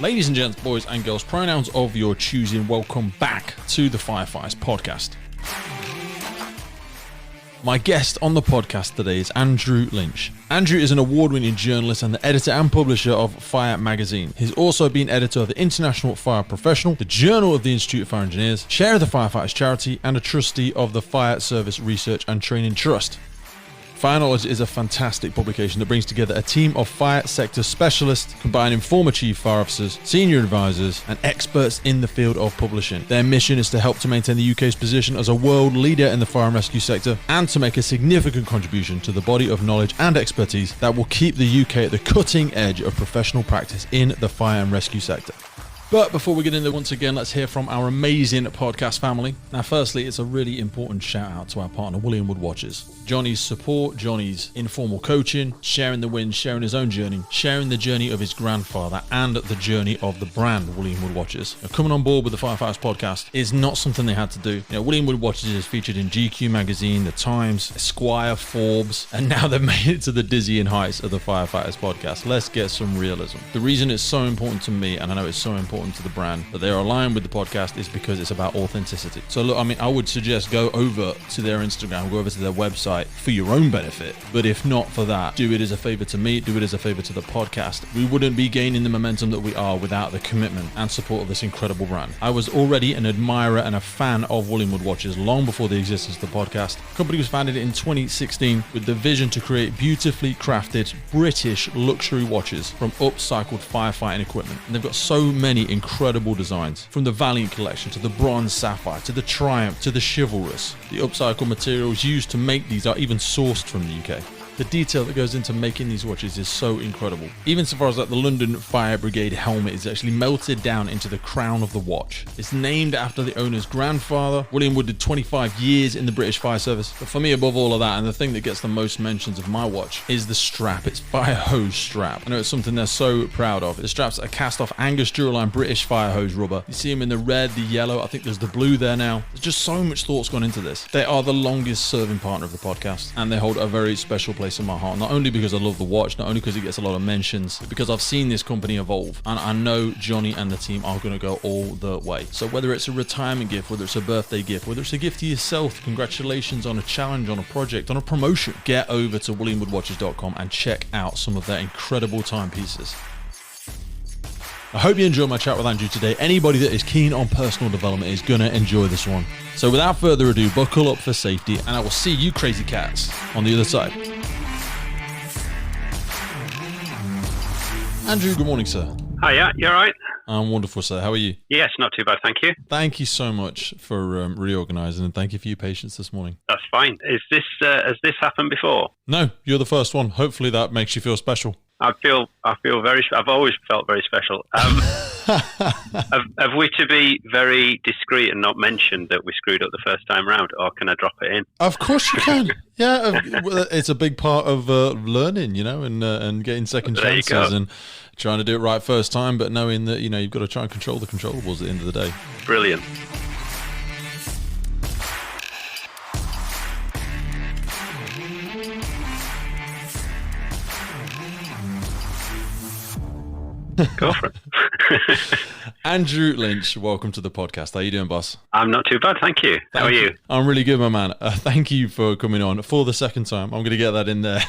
Ladies and gents, boys and girls, pronouns of your choosing, welcome back to the Firefighters Podcast. My guest on the podcast today is Andrew Lynch. Andrew is an award-winning journalist and the editor and publisher of Fire magazine. He's also been editor of the International Fire Professional, the Journal of the Institute of Fire Engineers, chair of the Firefighters Charity, and a trustee of the Fire Service Research and Training Trust. Fire Knowledge is a fantastic publication that brings together a team of fire sector specialists, combining former chief fire officers, senior advisors, and experts in the field of publishing. Their mission is to help to maintain the UK's position as a world leader in the fire and rescue sector, and to make a significant contribution to the body of knowledge and expertise that will keep the UK at the cutting edge of professional practice in the fire and rescue sector. But before we get into it, once again, let's hear from our amazing podcast family. Now, firstly, it's a really important shout out to our partner, William Wood Watches. Johnny's support, Johnny's informal coaching, sharing the wins, sharing his own journey, sharing the journey of his grandfather, and the journey of the brand, William Wood Watches. Now, coming on board with the Firefighters Podcast is not something they had to do. William Wood Watches is featured in GQ magazine, The Times, Esquire, Forbes, and now they've made it to the dizzying heights of the Firefighters Podcast. Let's get some realism. The reason it's so important to me, and I know it's so important to the brand, that they are aligned with the podcast, is because it's about authenticity. So look, I would suggest go over to their Instagram, go over to their website for your own benefit. But if not for that, do it as a favor to me, do it as a favor to the podcast. We wouldn't be gaining the momentum that we are without the commitment and support of this incredible brand. I was already an admirer and a fan of William Wood Watches long before the existence of the podcast. The company was founded in 2016 with the vision to create beautifully crafted British luxury watches from upcycled firefighting equipment. And they've got so many incredible designs, from the Valiant collection to the Bronze Sapphire to the Triumph to the Chivalrous. The upcycled materials used to make these are even sourced from the UK. The detail that goes into making these watches is so incredible. Even so far as that the London Fire Brigade helmet is actually melted down into the crown of the watch. It's named after the owner's grandfather. William Wood did 25 years in the British Fire Service. But for me, above all of that, and the thing that gets the most mentions of my watch, is the strap. It's fire hose strap. I know it's something they're so proud of. The straps are cast off Angus Duraline British fire hose rubber. You see them in the red, the yellow, I think there's the blue there now. There's just so much thought's gone into this. They are the longest serving partner of the podcast, and they hold a very special place in my heart, not only because I love the watch, not only because it gets a lot of mentions, but because I've seen this company evolve, and I know Johnny and the team are going to go all the way. So whether it's a retirement gift, whether it's a birthday gift, whether it's a gift to yourself, congratulations on a challenge, on a project, on a promotion, get over to williamwoodwatches.com and check out some of their incredible timepieces. I hope you enjoyed my chat with Andrew today. Anybody that is keen on personal development is going to enjoy this one. So without further ado, buckle up for safety, and I will see you crazy cats on the other side. Andrew, good morning, sir. Hiya, you all right? I'm wonderful, sir. How are you? Yes, not too bad, thank you. Thank you so much for reorganising, and thank you for your patience this morning. That's fine. Has this happened before? No, you're the first one. Hopefully that makes you feel special. I feel very. I've always felt very special. Have we to be very discreet and not mention that we screwed up the first time round, or can I drop it in? Of course you can. Yeah, it's a big part of learning, and getting second chances and trying to do it right first time, but knowing that you've got to try and control the controllables at the end of the day. Brilliant. Go for it. Andrew Lynch, welcome to the podcast. How are you doing, boss? I'm not too bad, thank you. How are you? I'm really good, my man. Thank you for coming on for the second time. I'm going to get that in there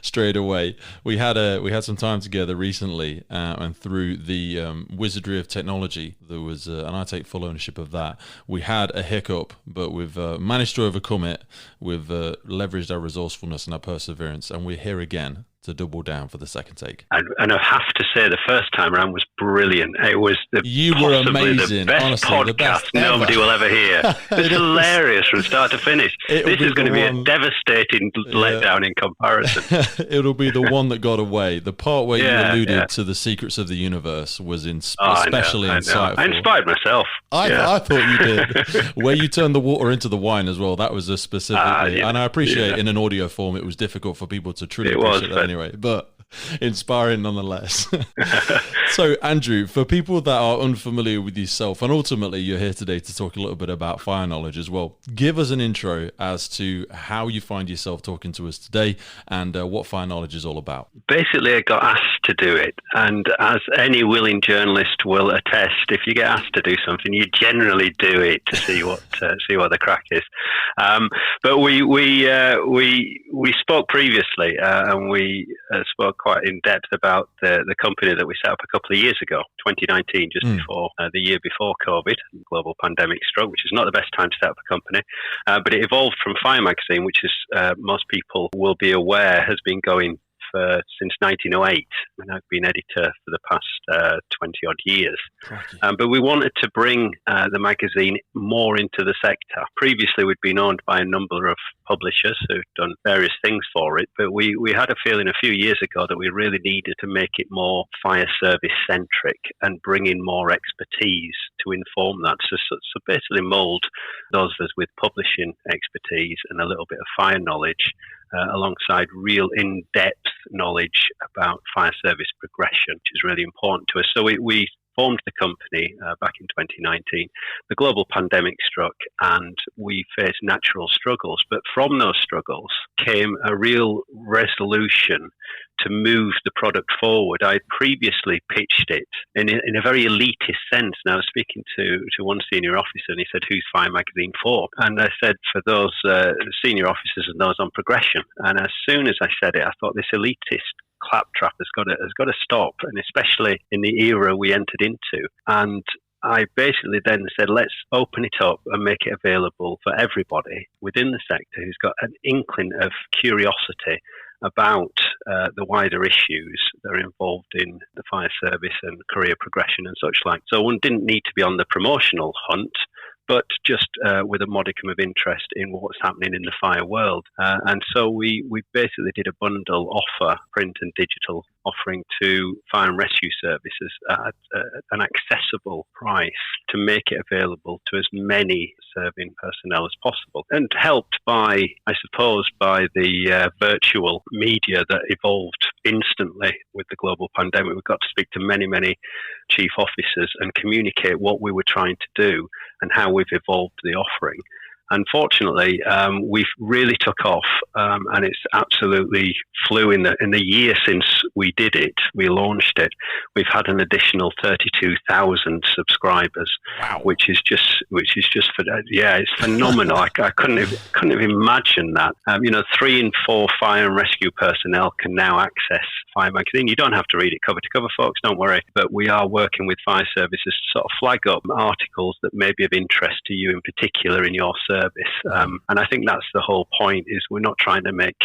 straight away. We had some time together recently, and through the wizardry of technology, there was, and I take full ownership of that. We had a hiccup, but we've managed to overcome it. We've leveraged our resourcefulness and our perseverance, and we're here again to double down for the second take. And I have to say, the first time around was brilliant. It was were amazing. The best Honestly, podcast the best nobody will ever hear. It's hilarious from start to finish. This is going to be a devastating letdown in comparison. It'll be the one that got away. The part where you alluded to the secrets of the universe was especially insightful. I inspired myself. I thought you did. Where you turned the water into the wine as well, that was a specifically. And I appreciate in an audio form it was difficult for people to truly appreciate that anyway. But Inspiring nonetheless. So, Andrew, for people that are unfamiliar with yourself, and ultimately you're here today to talk a little bit about fire knowledge as well, give us an intro as to how you find yourself talking to us today and what fire knowledge is all about. Basically, I got asked to do it, and as any willing journalist will attest, if you get asked to do something, you generally do it to see what the crack is. But we spoke previously, and we spoke quite in depth about the company that we set up a couple of years ago, 2019, just before the year before COVID, global pandemic struck, which is not the best time to set up a company. But it evolved from Fire Magazine, which is most people will be aware has been going since 1908, and I've been editor for the past 20 odd years. But we wanted to bring the magazine more into the sector. Previously, we'd been owned by a number of publishers who've done various things for it, but we had a feeling a few years ago that we really needed to make it more fire service centric and bring in more expertise to inform that. So basically mould those of us with publishing expertise and a little bit of fire knowledge alongside real in-depth knowledge about fire service progression, which is really important to us. So we formed the company back in 2019. The global pandemic struck and we faced natural struggles. But from those struggles came a real resolution to move the product forward. I previously pitched it in a very elitist sense. Now, I was speaking to one senior officer and he said, "Who's Fire Magazine for?" And I said, for those senior officers and those on progression. And as soon as I said it, I thought this elitist claptrap has got to stop, and especially in the era we entered into. And I basically then said, let's open it up and make it available for everybody within the sector who's got an inkling of curiosity about the wider issues that are involved in the fire service and career progression and such like. So one didn't need to be on the promotional hunt, but just with a modicum of interest in what's happening in the fire world. And so we basically did a bundle offer, print and digital, offering to fire and rescue services at an accessible price to make it available to as many serving personnel as possible. And helped by, I suppose, by the virtual media that evolved instantly with the global pandemic. We got to speak to many, many chief officers and communicate what we were trying to do and how we've evolved the offering. Unfortunately, we've really took off, and it's absolutely flew in the year since we did it. We launched it. We've had an additional 32,000 subscribers, wow. which is just it's phenomenal. I couldn't have imagined that. 3 in 4 fire and rescue personnel can now access Fire Magazine. You don't have to read it cover to cover, folks. Don't worry. But we are working with fire services to sort of flag up articles that may be of interest to you in particular in your service. And I think that's the whole point, is we're not trying to make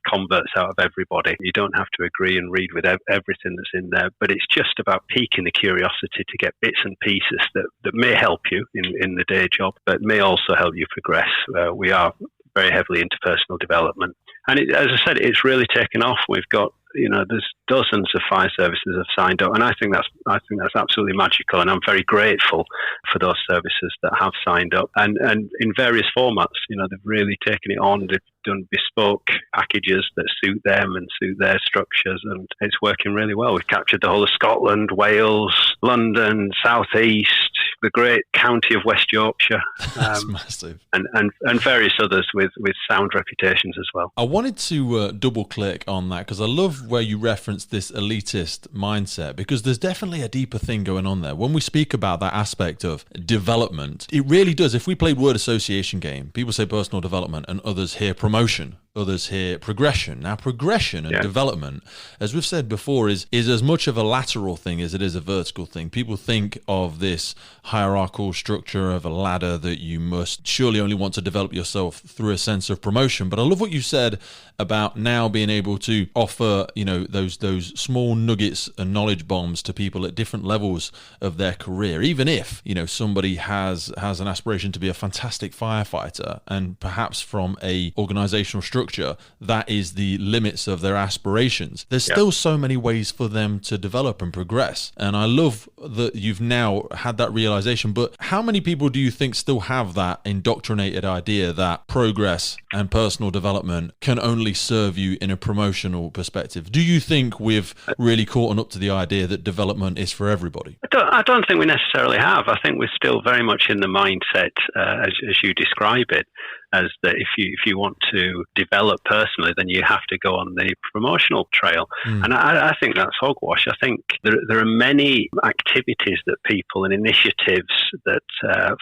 converts out of everybody. You don't have to agree and read with everything that's in there, but it's just about piquing the curiosity to get bits and pieces that may help you in the day job, but may also help you progress. We are very heavily into personal development. And as I said, it's really taken off. We've got, there's dozens of fire services have signed up, and I think that's absolutely magical. And I'm very grateful for those services that have signed up, and in various formats. They've really taken it on. They've done bespoke packages that suit them and suit their structures, and it's working really well. We've captured the whole of Scotland, Wales, London, South East, the great county of West Yorkshire. That's massive. And various others with sound reputations as well. I wanted to double click on that because I love where you referenced this elitist mindset, because there's definitely a deeper thing going on there. When we speak about that aspect of development, it really does. If we played word association game, people say personal development and others hear promotion. Others hear progression. Now, progression and development, as we've said before, is as much of a lateral thing as it is a vertical thing. People think of this hierarchical structure of a ladder that you must surely only want to develop yourself through a sense of promotion. But I love what you said about now being able to offer, those small nuggets and knowledge bombs to people at different levels of their career. Even if, somebody has an aspiration to be a fantastic firefighter, and perhaps from a organizational structure structure, that is the limits of their aspirations. There's still so many ways for them to develop and progress. And I love that you've now had that realization. But how many people do you think still have that indoctrinated idea that progress and personal development can only serve you in a promotional perspective? Do you think we've really caught up to the idea that development is for everybody? I don't think we necessarily have. I think we're still very much in the mindset, as you describe it, as that if you want to develop personally, then you have to go on the promotional trail. And I think that's hogwash. I think there are many activities that people and initiatives that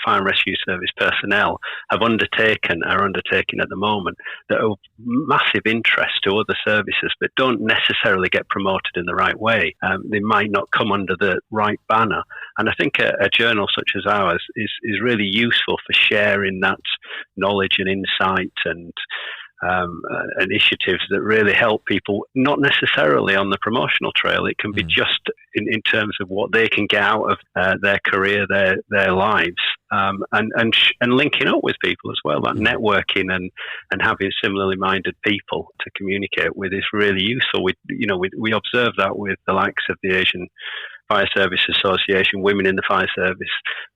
fire and rescue service personnel are undertaking at the moment that are of massive interest to other services, but don't necessarily get promoted in the right way. They might not come under the right banner. And I think a journal such as ours is really useful for sharing that knowledge and insight and initiatives that really help people, not necessarily on the promotional trail. It can be just in terms of what they can get out of their career, their lives, and linking up with people as well. That networking and having similarly minded people to communicate with is really useful. We observe that with the likes of the Asian Fire Service Association, Women in the Fire Service,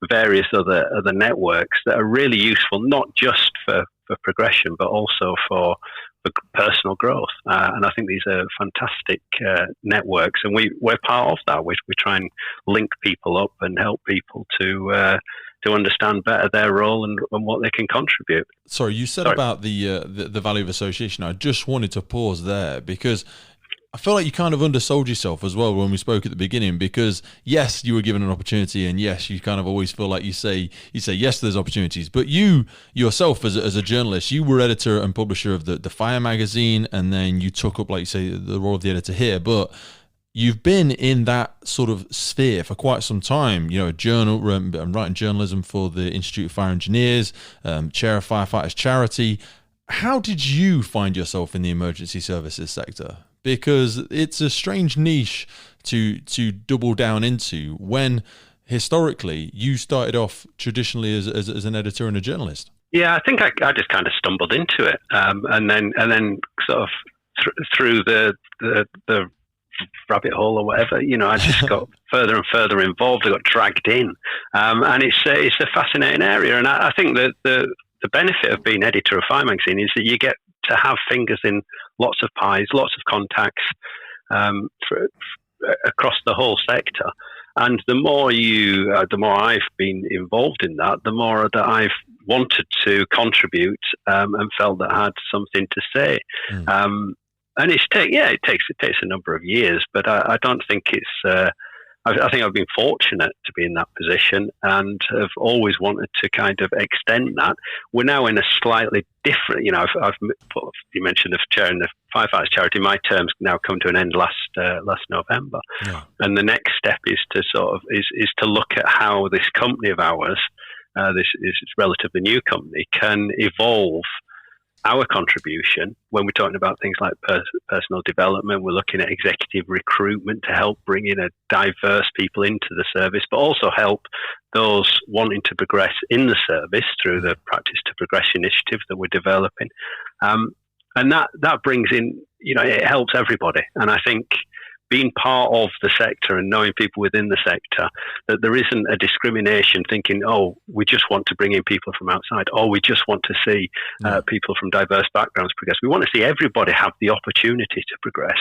various other networks that are really useful, not just for progression, but also for personal growth. And I think these are fantastic networks, and we're part of that. We try and link people up and help people to understand better their role and what they can contribute. Sorry, you said about the value of association. I just wanted to pause there because I feel like you kind of undersold yourself as well when we spoke at the beginning, because yes, you were given an opportunity, and yes, you kind of always feel like you say yes to those opportunities. But you yourself, as a journalist, you were editor and publisher of the Fire magazine, and then you took up, like you say, the role of the editor here. But you've been in that sort of sphere for quite some time. A journal, writing journalism for the Institute of Fire Engineers, chair of Firefighters charity. How did you find yourself in the emergency services sector? Because it's a strange niche to double down into when historically you started off traditionally as an editor and a journalist. Yeah, I think I just kind of stumbled into it, and then sort of through the rabbit hole or whatever, I just got further and further involved. I got dragged in, and it's a fascinating area. And I think that the benefit of being editor of Fire magazine is that you get to have fingers in lots of pies, lots of contacts across the whole sector. And the more I've been involved in that, the more that I've wanted to contribute and felt that I had something to say. And it takes a number of years, but I don't think it's. I think I've been fortunate to be in that position and have always wanted to kind of extend that. We're now in a slightly different, you mentioned the chair in the Firefighters charity. My term's now come to an end last November. Yeah. And the next step is to look at how this company of ours, this is a relatively new company, can evolve our contribution when we're talking about things like personal development. We're looking at executive recruitment to help bring in a diverse people into the service, but also help those wanting to progress in the service through the Practice to Progress initiative that we're developing. And that brings in, it helps everybody. And I think being part of the sector and knowing people within the sector, that there isn't a discrimination thinking, oh, we just want to bring in people from outside, or we just want to see people from diverse backgrounds progress. We want to see everybody have the opportunity to progress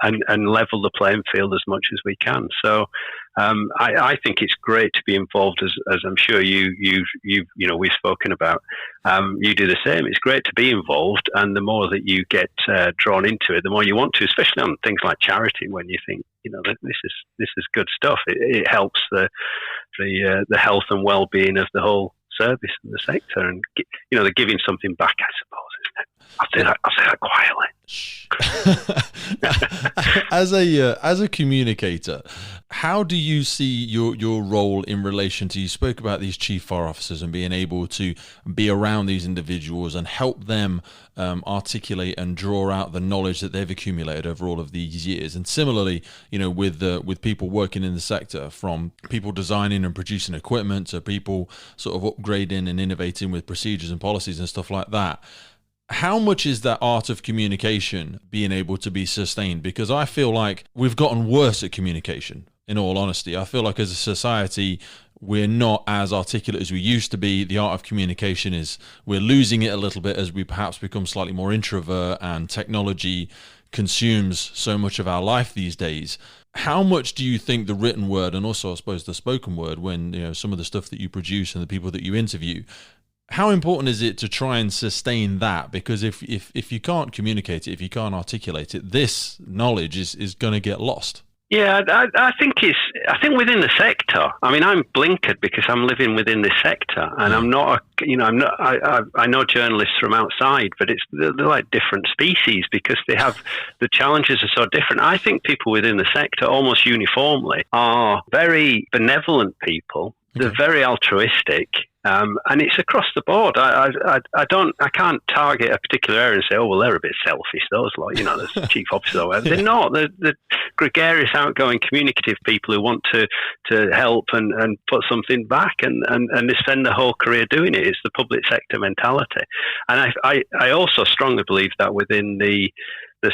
and level the playing field as much as we can. So I think it's great to be involved, as I'm sure we've spoken about. You do the same. It's great to be involved, and the more that you get drawn into it, the more you want to, especially on things like charity, when you think, this is good stuff. It helps the health and well-being of the whole service and the sector, and they're giving something back, I suppose, isn't it? I'll say that quietly. As a communicator, how do you see your role in relation to, you spoke about these chief fire officers and being able to be around these individuals and help them articulate and draw out the knowledge that they've accumulated over all of these years? And similarly, with people working in the sector, from people designing and producing equipment to people sort of upgrading and innovating with procedures and policies and stuff like that. How much is that art of communication being able to be sustained? Because I feel like we've gotten worse at communication, in all honesty. I feel like as a society, we're not as articulate as we used to be. The art of communication we're losing it a little bit as we perhaps become slightly more introvert, and technology consumes so much of our life these days. How much do you think the written word, and also I suppose the spoken word, when some of the stuff that you produce and the people that you interview, how important is it to try and sustain that? Because if you can't communicate it, if you can't articulate it, this knowledge is going to get lost. Yeah, I think within the sector. I mean, I'm blinkered because I'm living within this sector, and I'm not. I know journalists from outside, but they're like different species because they have the challenges are so different. I think people within the sector almost uniformly are very benevolent people. They're very altruistic. And it's across the board. I can't target a particular area and say, oh, well, they're a bit selfish, those lot, there's chief officers or whatever. They're not. They're gregarious, outgoing, communicative people who want to help and put something back and they spend their whole career doing it. It's the public sector mentality. And I also strongly believe that within the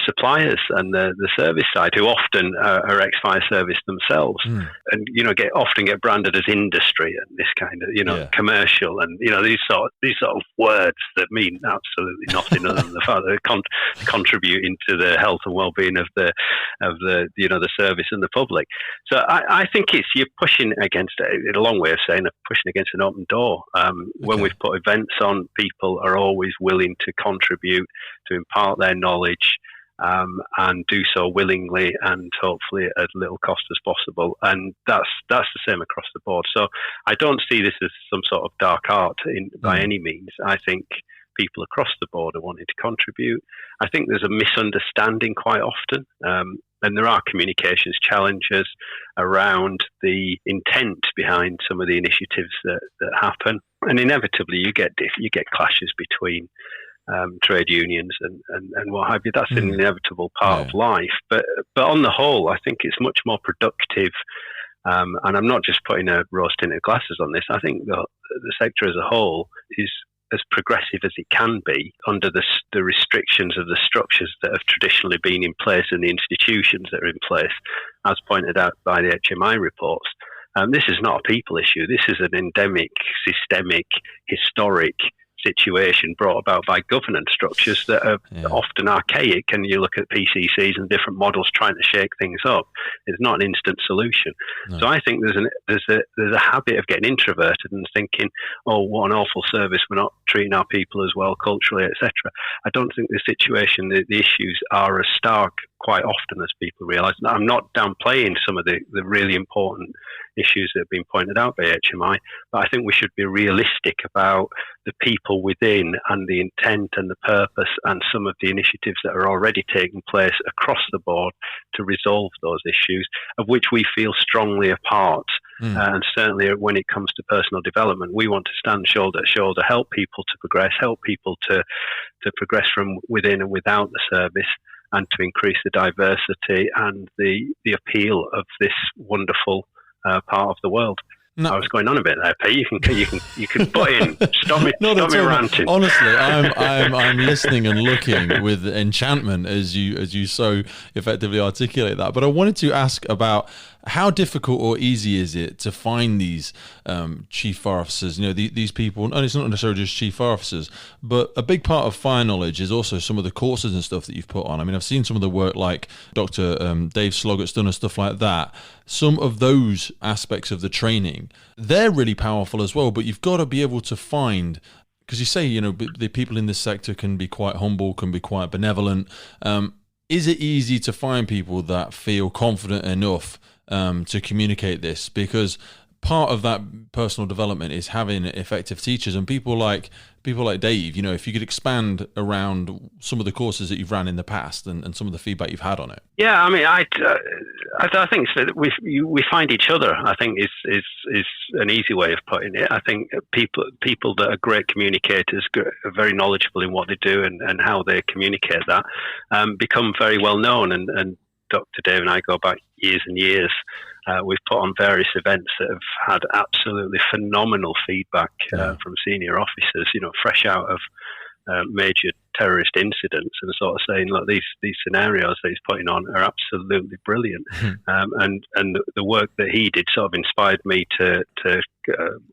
suppliers and the service side, who often are ex-fire service themselves, and often get branded as industry and this kind of commercial and these sort of words that mean absolutely nothing other than the fact that they're contributing to the health and well-being of the service and the public. So I think you're pushing against it. A long way of saying pushing against an open door. When we've put events on, people are always willing to contribute, to impart their knowledge. And do so willingly and hopefully at little cost as possible. And that's the same across the board. So I don't see this as some sort of dark art by any means. I think people across the board are wanting to contribute. I think there's a misunderstanding quite often. And there are communications challenges around the intent behind some of the initiatives that happen. And inevitably you get clashes between trade unions and what have you. That's an inevitable part of life. But on the whole, I think it's much more productive. And I'm not just putting a rose-tinted glasses on this. I think the sector as a whole is as progressive as it can be under the restrictions of the structures that have traditionally been in place and the institutions that are in place, as pointed out by the HMI reports. This is not a people issue. This is an endemic, systemic, historic situation brought about by governance structures that are often archaic, and you look at PCCs and different models trying to shake things up. It's not an instant solution. No. So I think there's a habit of getting introverted and thinking, oh, what an awful service, we're not treating our people as well culturally, etc. I don't think the situation, the issues are as stark quite often as people realise. I'm not downplaying some of the really important issues that have been pointed out by HMI, but I think we should be realistic about the people within and the intent and the purpose and some of the initiatives that are already taking place across the board to resolve those issues, of which we feel strongly a part. And certainly when it comes to personal development, we want to stand shoulder to shoulder, help people to progress, help people to progress from within and without the service, and to increase the diversity and the appeal of this wonderful part of the world. No. I was going on a bit there, Pete. You can butt in. Stop me ranting. Honestly, I'm listening and looking with enchantment as you so effectively articulate that. But I wanted to ask about how difficult or easy is it to find these chief fire officers? These people, and it's not necessarily just chief fire officers, but a big part of fire knowledge is also some of the courses and stuff that you've put on. I mean, I've seen some of the work like Dr. Dave Sloggett's done and stuff like that. Some of those aspects of the training, they're really powerful as well, but you've got to be able to find, because you say, the people in this sector can be quite humble, can be quite benevolent. Is it easy to find people that feel confident enough to communicate this? Because part of that personal development is having effective teachers, and people like Dave, if you could expand around some of the courses that you've ran in the past and some of the feedback you've had on it. Yeah, I mean, I think so. We find each other, I think is an easy way of putting it. I think people that are great communicators, are very knowledgeable in what they do and how they communicate that, become very well known. And Dr. Dave and I go back years and years. We've put on various events that have had absolutely phenomenal feedback from senior officers, fresh out of major terrorist incidents and sort of saying, look, these scenarios that he's putting on are absolutely brilliant. And the work that he did sort of inspired me to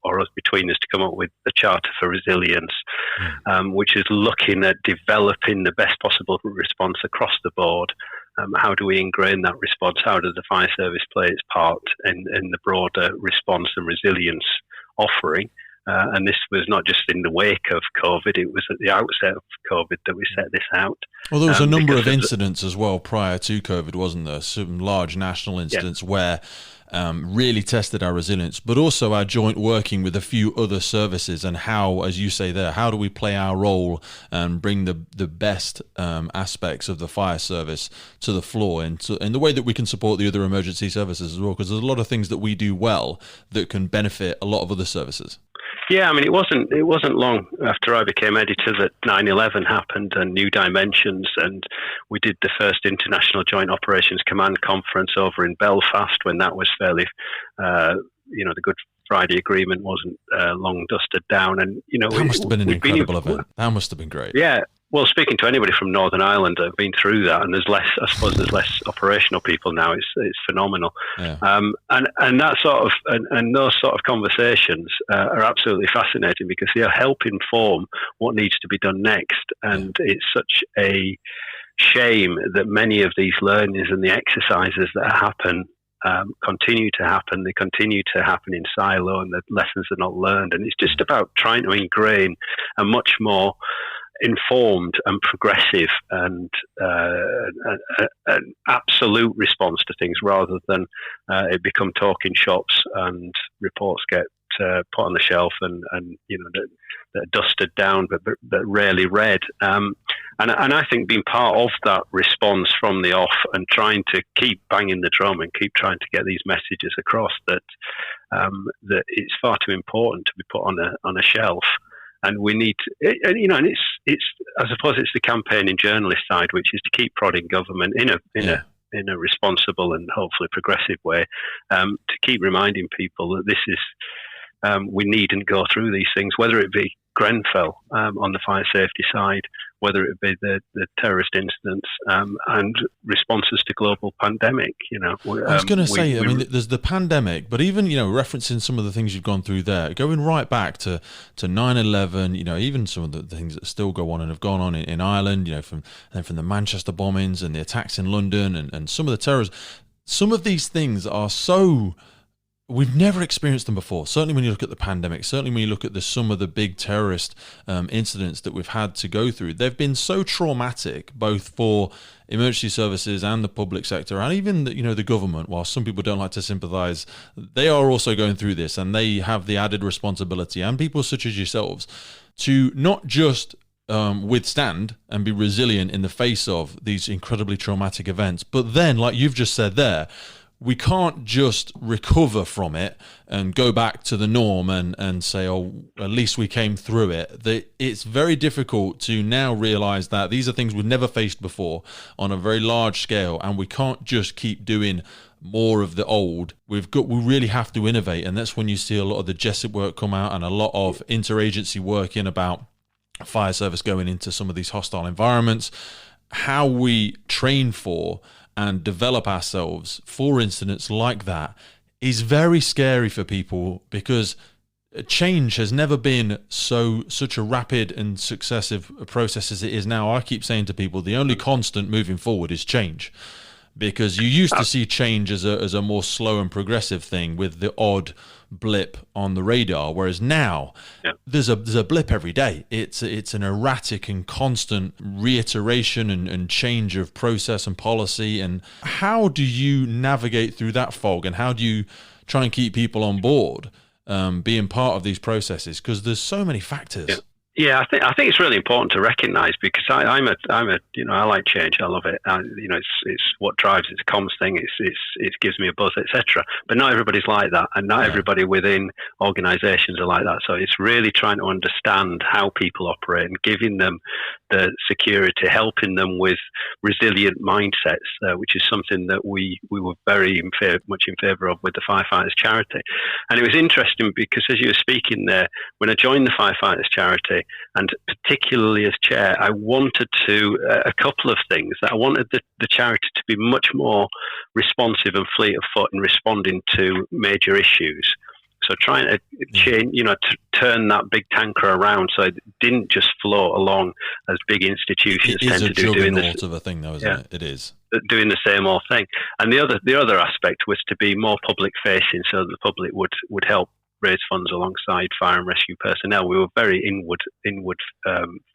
or us between us to come up with the Charter for Resilience, which is looking at developing the best possible response across the board. How do we ingrain that response? How does the fire service play its part in the broader response and resilience offering? And this was not just in the wake of COVID, it was at the outset of COVID that we set this out. Well, there was a number of incidents as well prior to COVID, wasn't there? Some large national incidents where really tested our resilience, but also our joint working with a few other services and how, as you say there, how do we play our role and bring the best aspects of the fire service to the floor in the way that we can support the other emergency services as well, because there's a lot of things that we do well that can benefit a lot of other services. Yeah, I mean, it wasn't long after I became editor that 9/11 happened and New Dimensions, and we did the first International Joint Operations Command Conference over in Belfast when that was fairly, the Good Friday Agreement wasn't long dusted down, and that must have been an incredible event. That must have been great. Yeah. Well, speaking to anybody from Northern Ireland that have been through that, and there's less operational people now. It's phenomenal, and that sort of and those sort of conversations are absolutely fascinating because they help inform what needs to be done next. And it's such a shame that many of these learnings and the exercises that happen continue to happen. They continue to happen in silo, and the lessons are not learned. And it's just about trying to ingrain a much more informed and progressive and an absolute response to things, rather than it become talking shops and reports get put on the shelf and that are dusted down but rarely read. And I think being part of that response from the off and trying to keep banging the drum and keep trying to get these messages across that it's far too important to be put on a shelf. And we need to, and it's I suppose it's the campaigning journalist side, which is to keep prodding government in a responsible and hopefully progressive way, to keep reminding people that this is we needn't go through these things, whether it be Grenfell on the fire safety side, whether it be the terrorist incidents and responses to global pandemic. I was going to say, I mean, there's the pandemic, but even referencing some of the things you've gone through there, going right back to 9/11, even some of the things that still go on and have gone on in Ireland, from the Manchester bombings and the attacks in London and some of the terrors. Some of these things are so. We've never experienced them before. Certainly when you look at the pandemic, certainly when you look at some of the big terrorist incidents that we've had to go through, they've been so traumatic, both for emergency services and the public sector, and even the government. While some people don't like to sympathise, they are also going through this, and they have the added responsibility, and people such as yourselves, to not just withstand and be resilient in the face of these incredibly traumatic events, but then, like you've just said there, we can't just recover from it and go back to the norm and say, oh, at least we came through it. It's very difficult to now realise that these are things we've never faced before on a very large scale, and we can't just keep doing more of the old. We really have to innovate, and that's when you see a lot of the JESIP work come out and a lot of interagency work in about fire service going into some of these hostile environments, how we train for and develop ourselves for incidents like that is very scary for people, because change has never been such a rapid and successive process as it is now. I keep saying to people, the only constant moving forward is change, because you used to see change as a more slow and progressive thing with the odd blip on the radar, whereas now there's a blip every day. It's an erratic and constant reiteration and change of process and policy. And how do you navigate through that fog, and how do you try and keep people on board being part of these processes, because there's so many factors? Yeah, I think it's really important to recognise, because I like change. I love it. It's what drives it's a comms thing. It gives me a buzz, etc. But not everybody's like that, and not everybody within organisations are like that. So it's really trying to understand how people operate and giving them the security, helping them with resilient mindsets, which is something that we were very much in favour of with the Firefighters charity. And it was interesting because as you were speaking there, when I joined the Firefighters charity, and particularly as chair, I wanted to, a couple of things. I wanted the charity to be much more responsive and fleet of foot in responding to major issues. So trying to change, to turn that big tanker around so it didn't just float along as big institutions tend to do. Doing this of a thing, though, isn't it? It is doing the same old thing. And the other aspect was to be more public facing, so that the public would help raise funds alongside fire and rescue personnel. We were very inward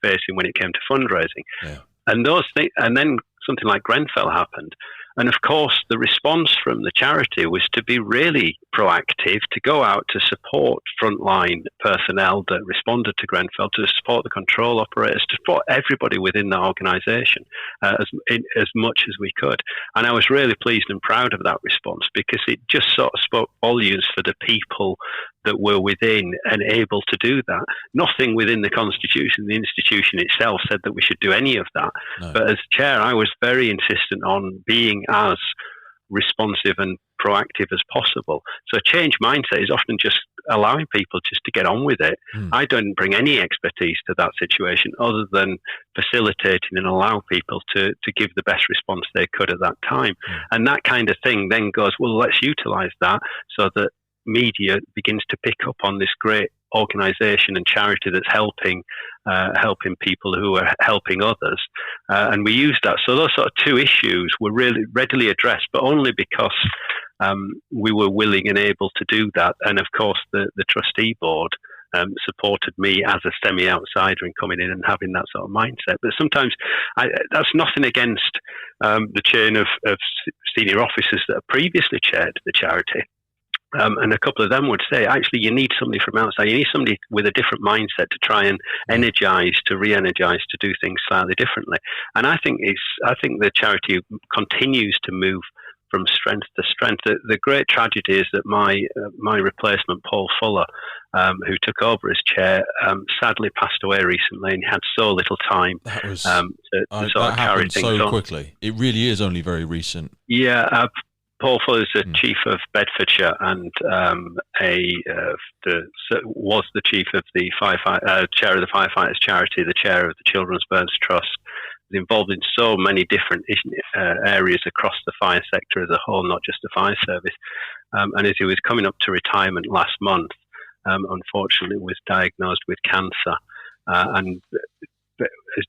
facing when it came to fundraising. Yeah. And those things, and then something like Grenfell happened. And of course, the response from the charity was to be really proactive, to go out to support frontline personnel that responded to Grenfell, to support the control operators, to support everybody within that organisation as much as we could. And I was really pleased and proud of that response because it just sort of spoke volumes for the people that were within and able to do that. Nothing within the Constitution, the institution itself, said that we should do any of that. No. But as chair, I was very insistent on being as responsive and proactive as possible. So change mindset is often just allowing people just to get on with it. I don't bring any expertise to that situation other than facilitating and allow people to give the best response they could at that time. And that kind of thing then goes, well, let's utilise that so that media begins to pick up on this great organisation and charity that's helping people who are helping others, and we use that. So those sort of two issues were really readily addressed, but only because we were willing and able to do that. And of course, the trustee board supported me as a semi-outsider in coming in and having that sort of mindset. But sometimes that's nothing against the chain of senior officers that have previously chaired the charity. And a couple of them would say, actually, you need somebody from outside. You need somebody with a different mindset to try and re-energize, to do things slightly differently. And I think the charity continues to move from strength to strength. The great tragedy is that my replacement, Paul Fuller, who took over as chair, sadly passed away recently and had so little time to sort of carry things on. So quickly. It really is only very recent. Yeah. Paul Fuller is the chief of Bedfordshire and was the chief of the chair of the Firefighters charity, the chair of the Children's Burns Trust. Was involved in so many different areas across the fire sector as a whole, not just the fire service. And as he was coming up to retirement last month, unfortunately was diagnosed with cancer. And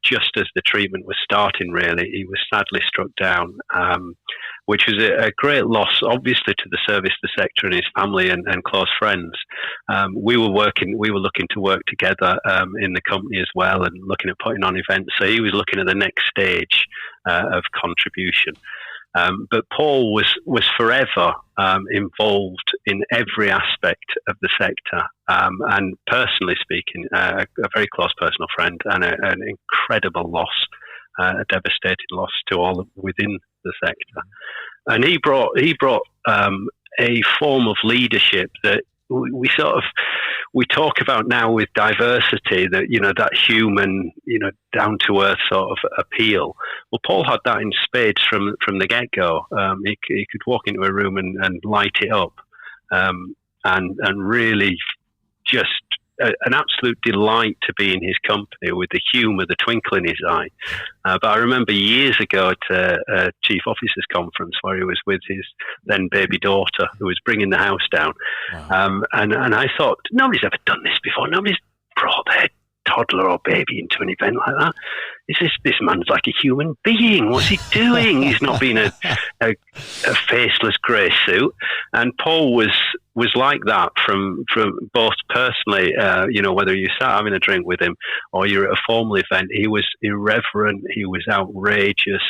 just as the treatment was starting, really, he was sadly struck down, which was a great loss, obviously, to the service, the sector, and his family and close friends. We were looking to work together in the company as well, and looking at putting on events. So he was looking at the next stage of contribution. But Paul was forever involved in every aspect of the sector, and personally speaking, a very close personal friend and an incredible loss, a devastating loss to all within the sector. And he brought a form of leadership that we talk about now with diversity, that human, down to earth sort of appeal. Well, Paul had that in spades from the get go. He could walk into a room and light it up, and really just an absolute delight to be in his company, with the humour, the twinkle in his eye. But I remember years ago at a chief officers conference where he was with his then baby daughter, who was bringing the house down. Wow. And I thought, nobody's ever done this before. Nobody's brought their toddler or baby into an event like that. This man's like a human being. What's he doing? He's not being a faceless grey suit. And Paul was like that from both personally, whether you sat having a drink with him or you're at a formal event. He was irreverent, he was outrageous,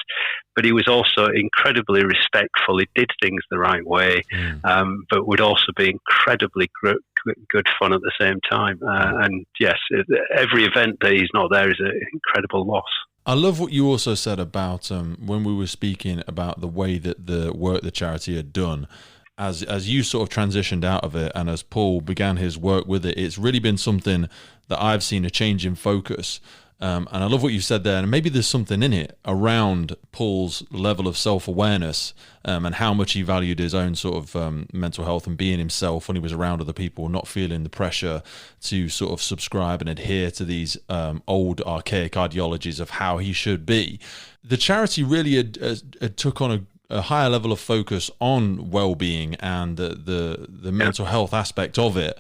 but he was also incredibly respectful. He did things the right way, but would also be incredibly good fun at the same time. And yes, every event that he's not there is an incredible loss. I love what you also said about when we were speaking about the way that the work the charity had done. As you sort of transitioned out of it and as Paul began his work with it, it's really been something that I've seen a change in focus. And I love what you said there, and maybe there's something in it around Paul's level of self-awareness and how much he valued his own sort of mental health and being himself when he was around other people, not feeling the pressure to sort of subscribe and adhere to these old archaic ideologies of how he should be. The charity really had took on a higher level of focus on well-being and the mental health aspect of it.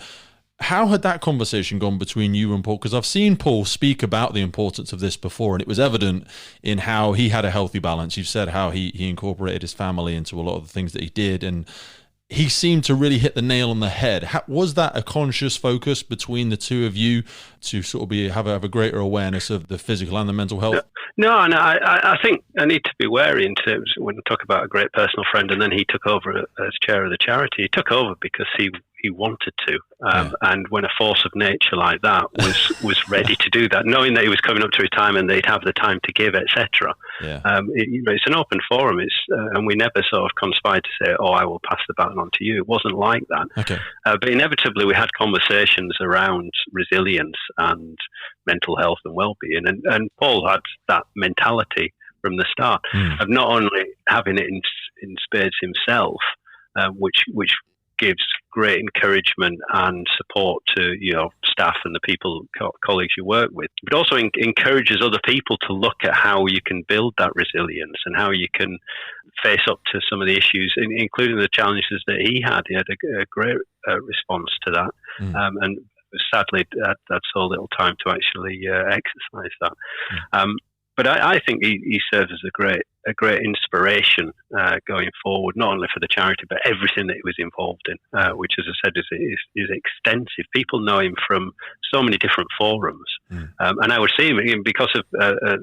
How had that conversation gone between you and Paul? Because I've seen Paul speak about the importance of this before, and it was evident in how he had a healthy balance. You've said how he incorporated his family into a lot of the things that he did, and he seemed to really hit the nail on the head. Was that a conscious focus between the two of you to sort of have a greater awareness of the physical and the mental health? No, and I think I need to be wary in terms when we talk about a great personal friend, and then he took over as chair of the charity. He took over because he wanted to, and when a force of nature like that was ready to do that, knowing that he was coming up to retirement, they'd have the time to give, etc. It's an open forum. And we never sort of conspired to say, "Oh, I will pass the baton on to you." It wasn't like that. Okay. But inevitably, we had conversations around resilience and mental health and well-being, and Paul had that mentality from the start of not only having it in spades himself, which gives great encouragement and support to staff and the people, colleagues you work with, but also encourages other people to look at how you can build that resilience and how you can face up to some of the issues, including the challenges that he had. He had a great response to that, and sadly had so little time to actually exercise that. But I think he serves as a great inspiration going forward, not only for the charity, but everything that he was involved in, which, as I said, is extensive. People know him from so many different forums. And I would see him, because of a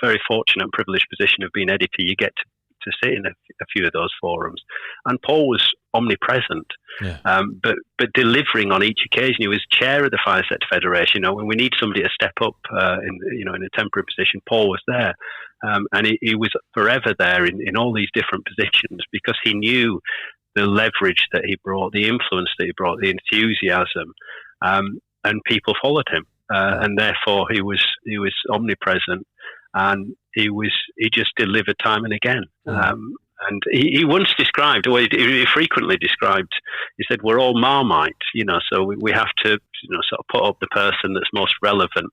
very fortunate and privileged position of being editor, you get to sit in a few of those forums. And Paul was omnipresent, but delivering on each occasion. He was chair of the Fire Sector Federation. When we need somebody to step up in a temporary position, Paul was there, and he was forever there in all these different positions, because he knew the leverage that he brought, the influence that he brought, the enthusiasm, and people followed him, and therefore he was omnipresent, and he just delivered time and again. And he once described, or he frequently described, he said, we're all Marmite, so we have to, sort of put up the person that's most relevant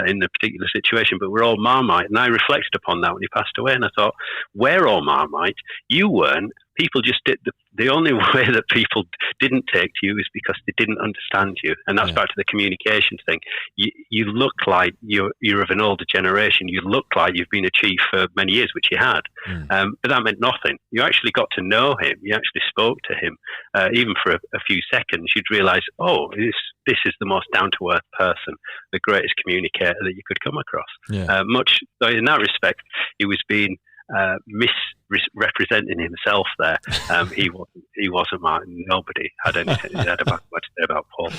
in the particular situation, but we're all Marmite. And I reflected upon that when he passed away, and I thought, we're all Marmite. You weren't. People just did. The only way that people didn't take to you is because they didn't understand you. And that's back to the communication thing. You look like you're of an older generation. You look like you've been a chief for many years, which you had. But that meant nothing. You actually got to know him. You actually spoke to him. Even for a few seconds, you'd realise, oh, this is the most down-to-earth person, the greatest communicator that you could come across. Much in that respect, he was being misrepresenting himself there. He wasn't Martin. Nobody had anything much to say about Paul.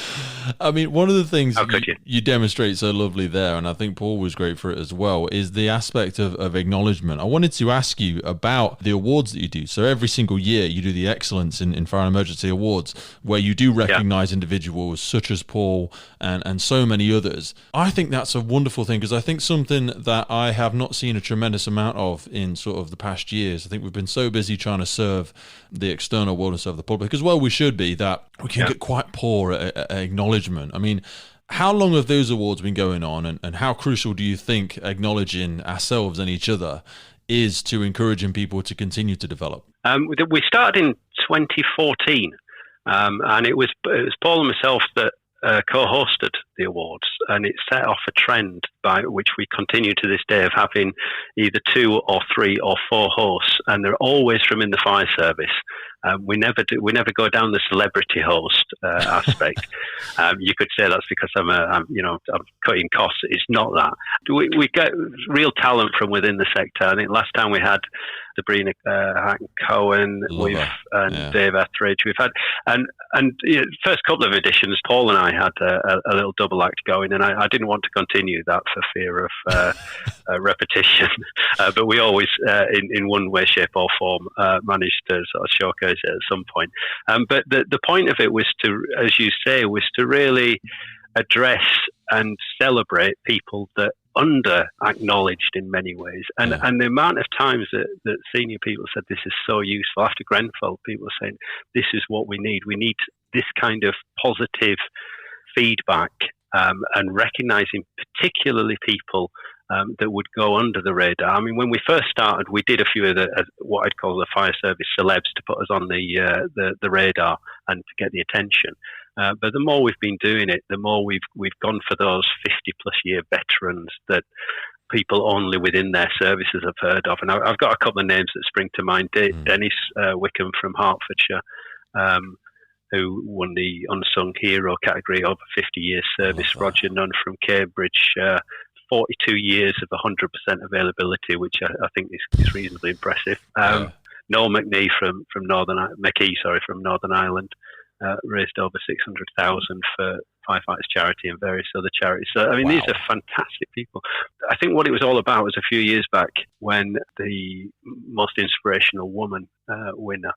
I mean, one of the things you demonstrate so lovely there, and I think Paul was great for it as well, is the aspect of acknowledgement. I wanted to ask you about the awards that you do. So every single year you do the Excellence in Fire and Emergency Awards, where you do recognise individuals such as Paul and so many others. I think that's a wonderful thing, because I think something that I have not seen a tremendous amount of in sort of the past years. I think we've been so busy trying to serve the external world and serve the public as well. We should be, that we can get quite poor at acknowledgement. I mean, how long have those awards been going on, and how crucial do you think acknowledging ourselves and each other is to encouraging people to continue to develop? We started in 2014, and it was Paul and myself that co-hosted the awards, and it set off a trend by which we continue to this day of having either 2 or 3 or 4 hosts, and they're always from in the fire service. We never go down the celebrity host aspect. You could say that's because I'm cutting costs. It's not that. We get real talent from within the sector. I think last time we had Sabrina Cohen, Dave Etheridge. We've had first couple of editions, Paul and I had a little double act going, and I didn't want to continue that for fear of repetition. But we always, in one way, shape, or form, managed to sort of showcase it at some point. But the point of it was to, as you say, was to really address and celebrate people that under acknowledged in many ways. And the amount of times that senior people said this is so useful. After Grenfell, people were saying this is what we need. We need this kind of positive feedback, and recognizing particularly people that would go under the radar. I mean, when we first started, we did a few of the what I'd call the fire service celebs to put us on the radar and to get the attention. But the more we've been doing it, the more we've gone for those 50-plus year veterans that people only within their services have heard of. And I've got a couple of names that spring to mind. Dennis Wickham from Hertfordshire, who won the Unsung Hero category over 50 years service. Roger Nunn from Cambridge, 42 years of 100% availability, which I think is reasonably impressive. Noel McKee from Northern Ireland, raised over 600,000 for Firefighters charity and various other charities. So, I mean, these are fantastic people. I think what it was all about was a few years back when the most inspirational woman winner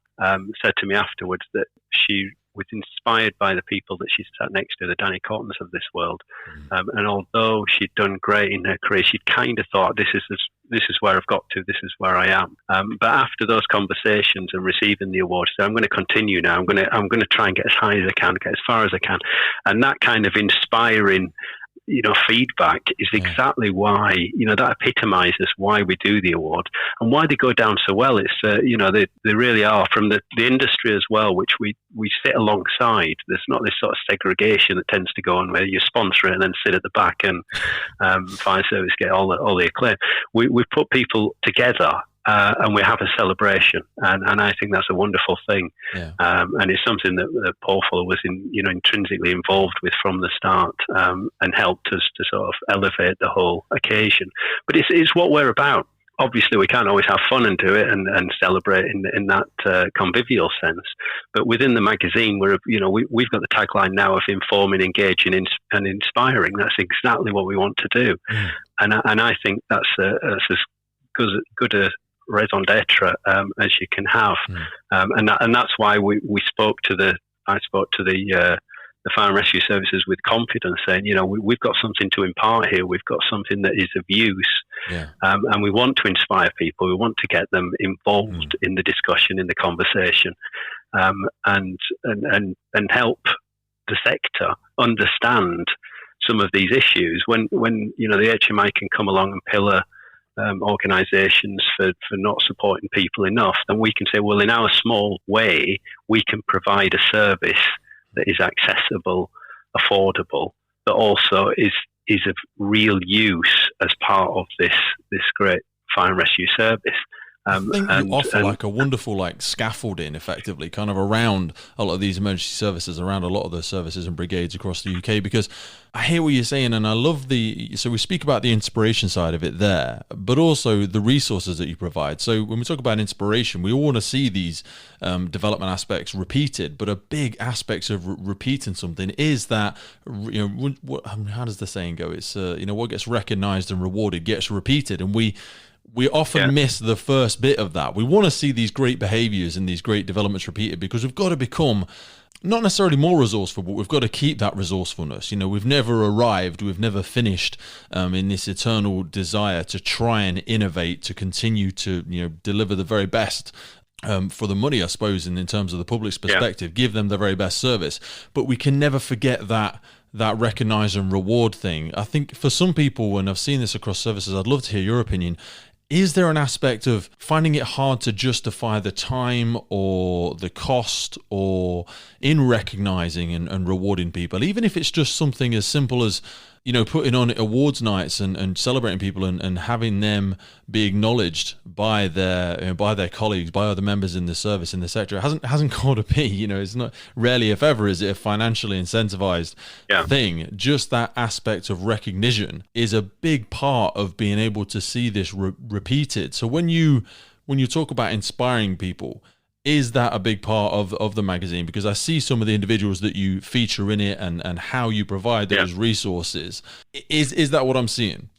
said to me afterwards that she was inspired by the people that she sat next to, the Danny Cottons of this world. And although she'd done great in her career, she'd kind of thought, this is where I've got to, this is where I am. But after those conversations and receiving the award, so I'm going to continue now. I'm going to try and get as high as I can, get as far as I can. And that kind of inspiring, feedback is exactly why, that epitomizes why we do the award and why they go down so well. It's, they really are from the industry as well, which we sit alongside. There's not this sort of segregation that tends to go on where you sponsor it and then sit at the back and fire service get all the acclaim. We put people together. And we have a celebration, and I think that's a wonderful thing. And it's something that Paul Fuller was intrinsically involved with from the start, and helped us to sort of elevate the whole occasion. But it's what we're about. Obviously, we can't always have fun and do it and celebrate in that convivial sense. But within the magazine, we've got the tagline now of informing, engaging, and inspiring. That's exactly what we want to do, and I think that's as good a raison d'etre as you can have, and that's why I spoke to the fire and rescue services with confidence, saying, we've got something to impart here. We've got something that is of use, and we want to inspire people. We want to get them involved in the discussion, in the conversation, and help the sector understand some of these issues. When the HMI can come along and pillar organisations for not supporting people enough, then we can say, well, in our small way, we can provide a service that is accessible, affordable, but also is of real use as part of this great fire and rescue service. I think you offer like a wonderful scaffolding, effectively, kind of around a lot of these emergency services, around a lot of the services and brigades across the UK, because I hear what you're saying, and I love so we speak about the inspiration side of it there, but also the resources that you provide. So when we talk about inspiration, we all want to see these development aspects repeated, but a big aspect of repeating something is that, how does the saying go? It's, what gets recognized and rewarded gets repeated, and we often miss the first bit of that. We want to see these great behaviors and these great developments repeated because we've got to become not necessarily more resourceful, but we've got to keep that resourcefulness. We've never arrived, we've never finished in this eternal desire to try and innovate, to continue to deliver the very best for the money, I suppose, in terms of the public's perspective, give them the very best service. But we can never forget that recognize and reward thing. I think for some people, and I've seen this across services, I'd love to hear your opinion. Is there an aspect of finding it hard to justify the time or the cost or in recognizing and rewarding people, even if it's just something as simple as, putting on awards nights and celebrating people and having them be acknowledged by their colleagues, by other members in the service, in the sector? It hasn't got to be, it's not, rarely if ever is it a financially incentivized thing. Just that aspect of recognition is a big part of being able to see this repeated. So when you talk about inspiring people, is that a big part of the magazine? Because I see some of the individuals that you feature in it and how you provide those resources. Is that what I'm seeing?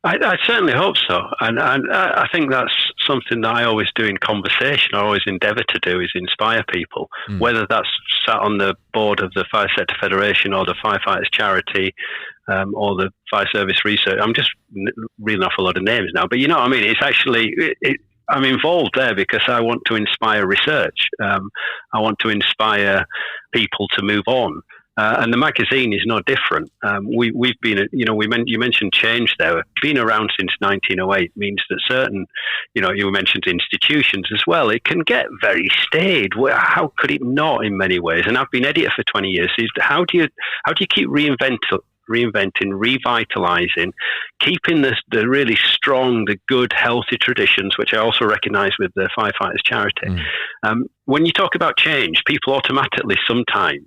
I certainly hope so. And I think that's something that I always do in conversation, I always endeavour to do, is inspire people, whether that's sat on the board of the Fire Sector Federation or the Firefighters Charity or the Fire Service Research. I'm just reeling off a lot of names now, but you know what I mean? It's actually, I'm involved there because I want to inspire research. I want to inspire people to move on. And the magazine is no different. We've been, you mentioned change there. Being around since 1908 means that certain, you mentioned institutions as well. It can get very staid. How could it not in many ways? And I've been editor for 20 years. How do you keep reinventing, revitalizing, keeping the really strong, the good, healthy traditions, which I also recognize with the Firefighters Charity. When you talk about change, people automatically sometimes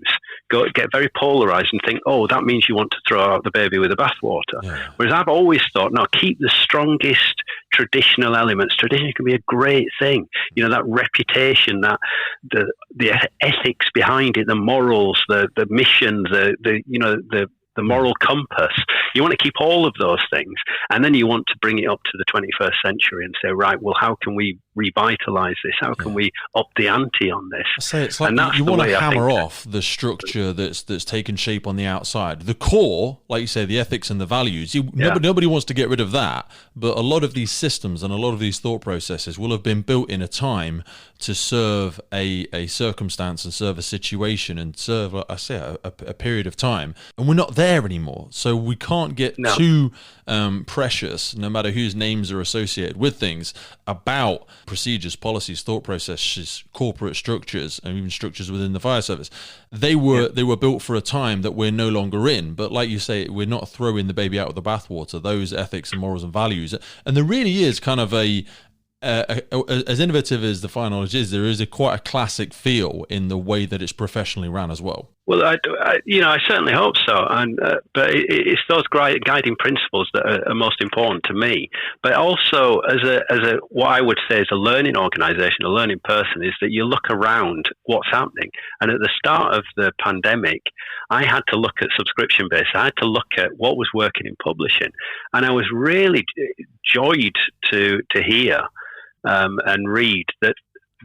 get very polarized and think, oh, that means you want to throw out the baby with the bathwater. Yeah. Whereas I've always thought, no, keep the strongest traditional elements. Tradition can be a great thing. That reputation, that the ethics behind it, the morals, the mission, the moral compass. You want to keep all of those things, and then you want to bring it up to the 21st century and say, right, well, how can we revitalize this? How can we up the ante on this? I say it's like you want to hammer off the structure that's taken shape on the outside. The core, like you say, the ethics and the values, nobody wants to get rid of that, but a lot of these systems and a lot of these thought processes will have been built in a time to serve a circumstance and serve a situation and serve, I say, a period of time. And we're not there anymore. So we can't get too precious, no matter whose names are associated with things, about procedures, policies, thought processes, corporate structures, and even structures within the fire service. They were built for a time that we're no longer in. But like you say, we're not throwing the baby out with the bathwater, those ethics and morals and values. And there really is kind of as innovative as the fire knowledge is, there is quite a classic feel in the way that it's professionally run as well. Well, I certainly hope so, but it's those guiding principles that are most important to me. But also, as a what I would say is a learning organisation, a learning person, is that you look around what's happening. And at the start of the pandemic, I had to look at subscription base. I had to look at what was working in publishing, and I was really joyed to hear and read that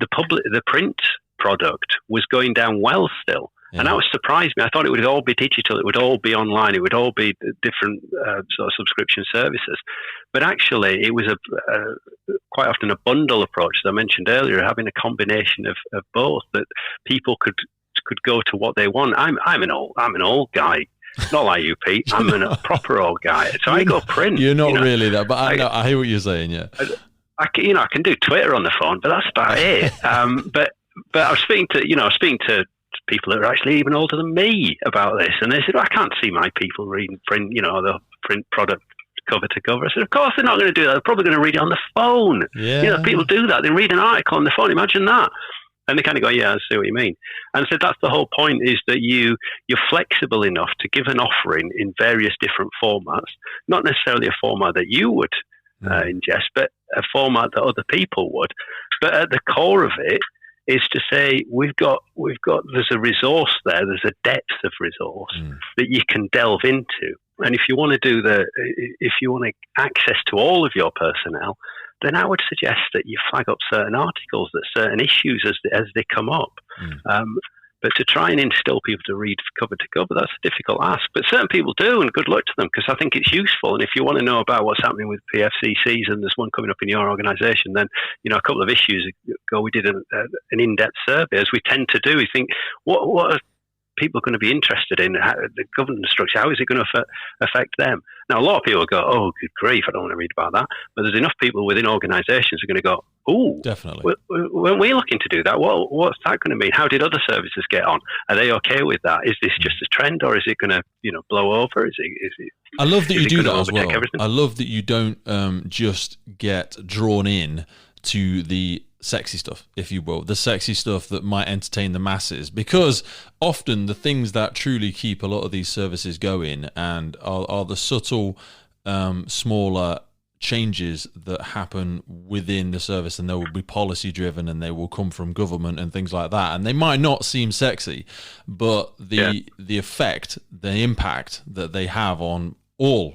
the print product was going down well still. Yeah. And that was surprised me. I thought it would all be digital. It would all be online. It would all be different sort of subscription services. But actually, it was quite often a bundle approach, as I mentioned earlier, having a combination of both, that people could go to what they want. I'm an old guy. Not like you, Pete. I'm a proper old guy. So I go print. You're not really that, but I hear what you're saying, yeah. I can do Twitter on the phone, but that's about it. But I was speaking to people that are actually even older than me about this, and they said, I can't see my people reading print, the print product cover to cover. I said, of course they're not going to do that. They're probably going to read it on the phone. Yeah. People do that. They read an article on the phone. Imagine that. And they kind of go, yeah, I see what you mean. And so that's the whole point, is that you're flexible enough to give an offering in various different formats, not necessarily a format that you would ingest, but a format that other people would. But at the core of it is to say, we've got there's a resource there, there's a depth of resource that you can delve into. And if you want access to all of your personnel, then I would suggest that you flag up certain articles, that certain issues as they come up. But to try and instill people to read cover to cover, that's a difficult ask. But certain people do, and good luck to them, because I think it's useful. And if you want to know about what's happening with PFCCs, and there's one coming up in your organisation, then a couple of issues ago we did an in-depth survey, as we tend to do. We think, what are people going to be interested in? The governance structure, how is it going to affect them? Now, a lot of people go, oh, good grief, I don't want to read about that. But there's enough people within organisations who are going to go, oh, definitely. When we're looking to do that, what's that going to mean? How did other services get on? Are they okay with that? Is this just a trend, or is it going to, blow over? Is it? I love that you do that as well. Everything? I love that you don't just get drawn in to the sexy stuff, if you will, the sexy stuff that might entertain the masses, because often the things that truly keep a lot of these services going and are the subtle, smaller changes that happen within the service, and they will be policy driven, and they will come from government and things like that, and they might not seem sexy, but the effect, the impact that they have on all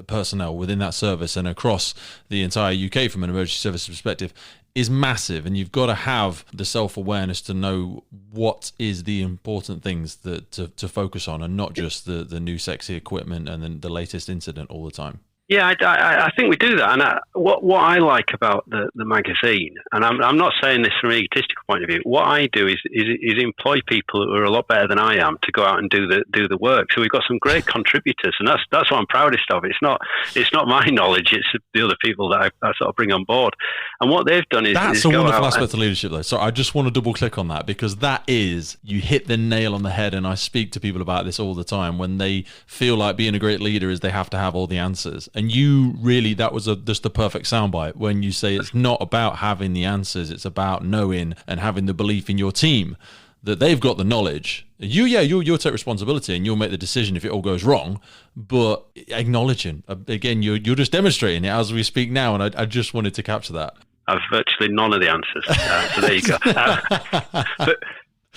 personnel within that service and across the entire UK from an emergency services perspective is massive, and you've got to have the self-awareness to know what is the important things that to focus on, and not just the new sexy equipment and then the latest incident all the time. Yeah, I think we do that. And what I like about the magazine, and I'm not saying this from an egotistical point of view, what I do is employ people who are a lot better than I am to go out and do the work. So we've got some great contributors, and that's what I'm proudest of. It's not my knowledge; it's the other people that I sort of bring on board. And what they've done is that's a wonderful aspect of leadership, though. So I just want to double click on that, because that is, you hit the nail on the head. And I speak to people about this all the time when they feel like being a great leader is they have to have all the answers. And you really, that was just the perfect soundbite when you say it's not about having the answers, it's about knowing and having the belief in your team that they've got the knowledge. You'll take responsibility and you'll make the decision if it all goes wrong, but acknowledging, again, you're just demonstrating it as we speak now, and I just wanted to capture that. I've virtually none of the answers, so there you go.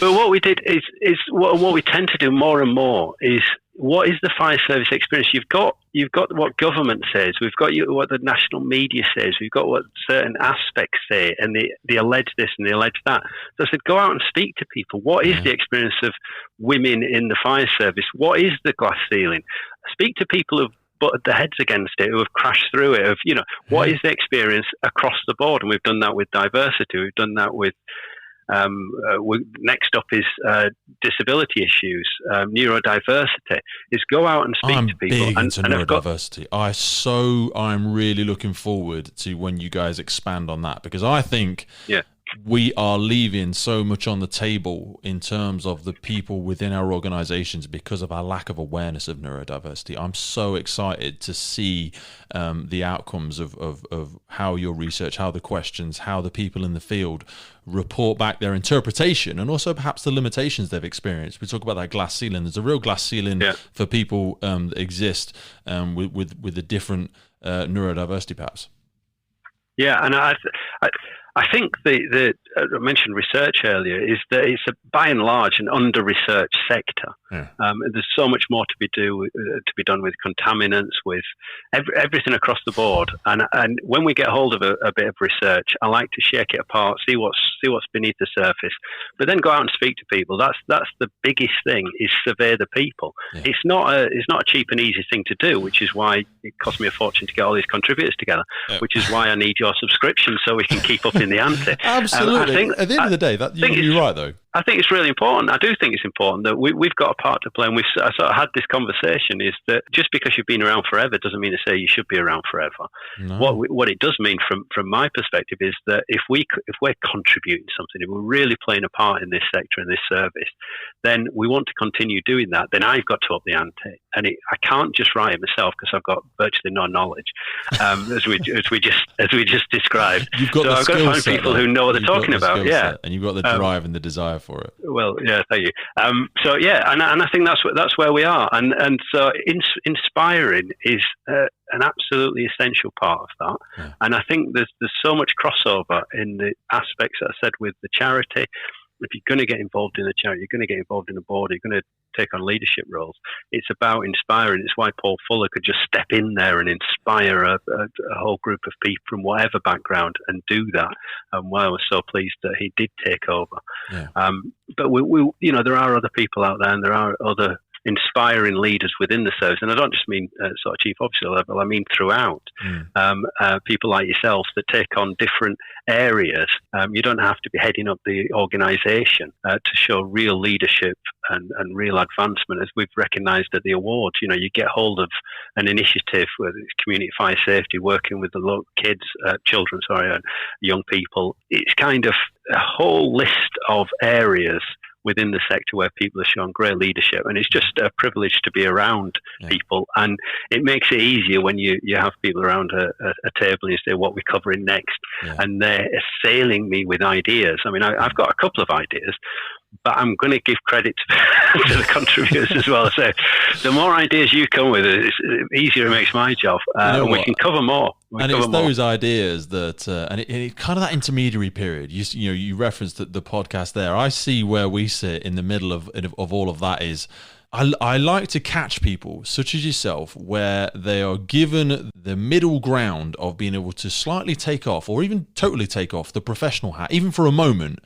But what we did is what we tend to do more and more is, what is the fire service experience? You've got what government says, we've got what the national media says, we've got what certain aspects say, and they allege this and they allege that. So I said, go out and speak to people. What is the experience of women in the fire service? What is the glass ceiling? Speak to people who've butted their heads against it, who have crashed through it, what is the experience across the board? And we've done that with diversity, we've done that with next up is disability issues, neurodiversity. Is go out and speak to people. Big into neurodiversity. I'm really looking forward to when you guys expand on that, because I think we are leaving so much on the table in terms of the people within our organizations because of our lack of awareness of neurodiversity. I'm so excited to see the outcomes of how your research, how the questions, how the people in the field report back their interpretation, and also perhaps the limitations they've experienced. We talk about that glass ceiling. There's a real glass ceiling for people that exist with the different neurodiversity perhaps. Yeah, and I think I mentioned research earlier, is that it's by and large an under-researched sector. Yeah. There's so much more to be done with contaminants, with everything across the board. And when we get hold of a bit of research, I like to shake it apart, see what's beneath the surface, but then go out and speak to people. That's the biggest thing, is survey the people. Yeah. It's not a cheap and easy thing to do, which is why it cost me a fortune to get all these contributors together. Which is why I need your subscription so we can keep up in the ante. Absolutely. At the end of the day, you're right, though. I think it's really important. I do think it's important that we've got a part to play, and I sort of had this conversation, is that just because you've been around forever doesn't mean to say you should be around forever. No. What it does mean from my perspective is that if we're contributing something, if we're really playing a part in this sector, in this service, then we want to continue doing that. Then I've got to up the ante, and I can't just write it myself because I've got virtually no knowledge, as we just described. You've got I've got to find people who know what they're talking about. And you've got the drive and the desire for it. Well, yeah, thank you. And I think that's where we are, and so inspiring is an absolutely essential part of that. Yeah. And I think there's so much crossover in the aspects that I said with the charity. If you're going to get involved in a charity, you're going to get involved in a board, you're going to take on leadership roles. It's about inspiring. It's why Paul Fuller could just step in there and inspire a whole group of people from whatever background and do that. And why I was so pleased that he did take over. Yeah. But we there are other people out there, and there are other inspiring leaders within the service, and I don't just mean sort of chief officer level, I mean throughout. People like yourself that take on different areas. You don't have to be heading up the organisation to show real leadership and real advancement, as we've recognised at the awards. You get hold of an initiative, whether it's community fire safety, working with the local children, young people. It's kind of a whole list of areas within the sector where people have shown great leadership, and it's just a privilege to be around people, and it makes it easier when you have people around a table and you say, what we're covering next, and they're assailing me with ideas. I mean, I've got a couple of ideas, but I'm going to give credit to the contributors as well. So the more ideas you come with, the easier it makes my job, and we can cover more. Those ideas that, and it kind of that intermediary period. You referenced the podcast there. I see where we sit in the middle of all of that is, I like to catch people, such as yourself, where they are given the middle ground of being able to slightly take off, or even totally take off, the professional hat, even for a moment,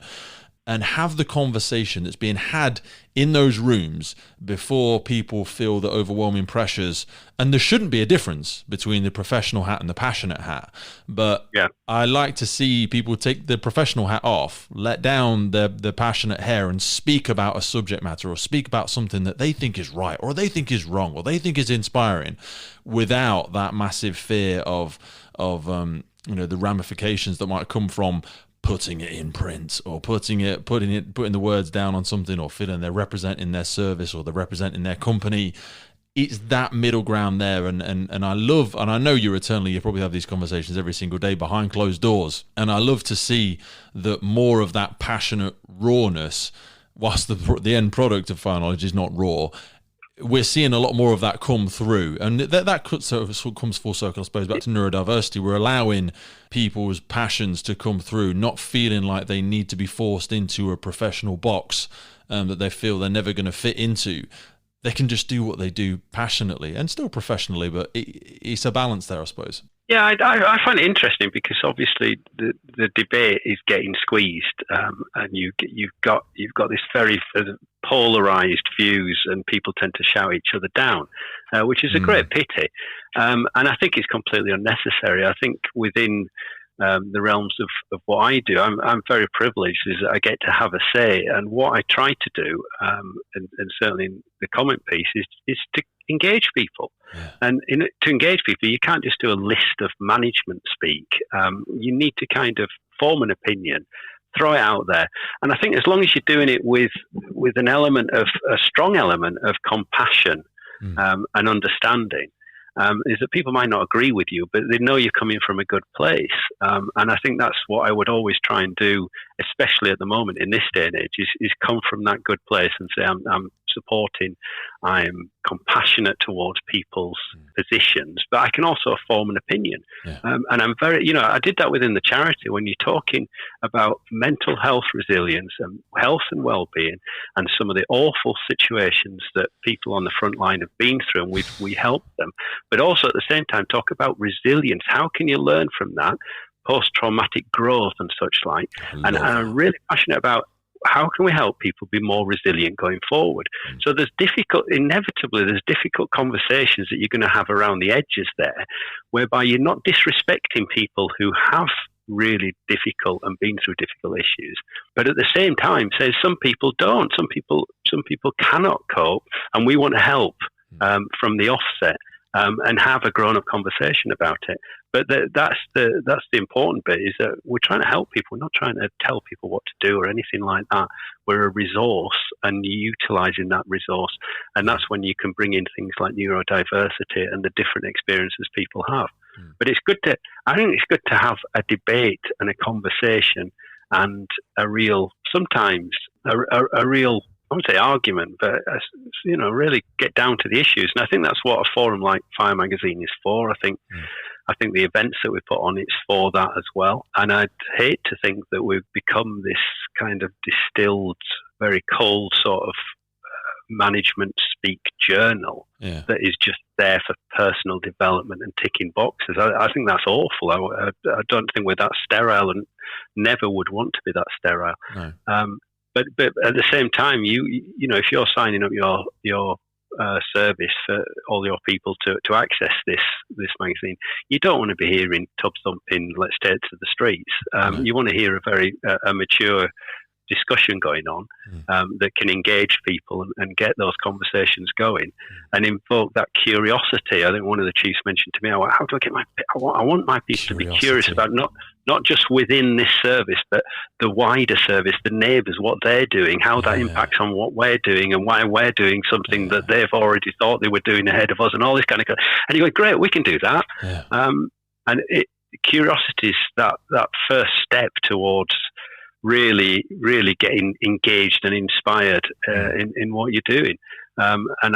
and have the conversation that's being had in those rooms before people feel the overwhelming pressures. And there shouldn't be a difference between the professional hat and the passionate hat. But I like to see people take the professional hat off, let down the passionate hair, and speak about a subject matter, or speak about something that they think is right, or they think is wrong, or they think is inspiring, without that massive fear of the ramifications that might come from putting it in print, or putting the words down on something, or feeling they're representing their service, or they're representing their company. It's that middle ground there, and I love, and I know you probably have these conversations every single day behind closed doors, and I love to see that more of that passionate rawness, whilst the end product of Fire Knowledge is not raw, we're seeing a lot more of that come through. And that comes full circle, I suppose, back to neurodiversity. We're allowing people's passions to come through, not feeling like they need to be forced into a professional box that they feel they're never going to fit into. They can just do what they do passionately and still professionally, but it's a balance there, I suppose. Yeah, I find it interesting because obviously the debate is getting squeezed, and you've got this very polarised views, and people tend to shout each other down, which is a great pity, and I think it's completely unnecessary. I think within the realms of what I do, I'm very privileged, is that I get to have a say, and what I try to do, and certainly in the comment piece, is to engage people. Yeah. And to engage people, you can't just do a list of management speak. You need to kind of form an opinion, throw it out there. And I think as long as you're doing it with a strong element of compassion and understanding, is that people might not agree with you, but they know you're coming from a good place. And I think that's what I would always try and do, especially at the moment in this day and age, is come from that good place and say, I'm supporting, I'm compassionate towards people's positions, but I can also form an opinion. Yeah. And I'm very, I did that within the charity. When you're talking about mental health resilience and health and well-being and some of the awful situations that people on the front line have been through, and we help them, but also at the same time talk about resilience. How can you learn from that? Post-traumatic growth and such like. And I'm really passionate about how can we help people be more resilient going forward? So inevitably there's difficult conversations that you're going to have around the edges there, whereby you're not disrespecting people who have really difficult and been through difficult issues, but at the same time says some people don't. Some people cannot cope, and we want to help from the offset. And have a grown-up conversation about it. But that's the important bit, is that we're trying to help people. We're not trying to tell people what to do or anything like that. We're a resource, and utilising that resource. And that's when you can bring in things like neurodiversity and the different experiences people have. But I think it's good to have a debate and a conversation and sometimes a real, I wouldn't say argument, but really get down to the issues. And I think that's what a forum like Fire Magazine is for. I think the events that we put on, it's for that as well. And I'd hate to think that we've become this kind of distilled, very cold sort of management speak journal that is just there for personal development and ticking boxes. I think that's awful. I don't think we're that sterile, and never would want to be that sterile. No. But at the same time, if you're signing up your service for all your people to access this magazine, you don't want to be hearing tub thumping, let's take it to the streets. You want to hear a very mature discussion going on that can engage people and get those conversations going and invoke that curiosity. I think one of the chiefs mentioned to me, how do I get I want my people to be curious about not just within this service, but the wider service, the neighbours, what they're doing, how that impacts on what we're doing, and why we're doing something that they've already thought they were doing ahead of us, and all this kind of. And you go, great, we can do that. Yeah. And curiosity is that first step towards really, really getting engaged and inspired in what you're doing. And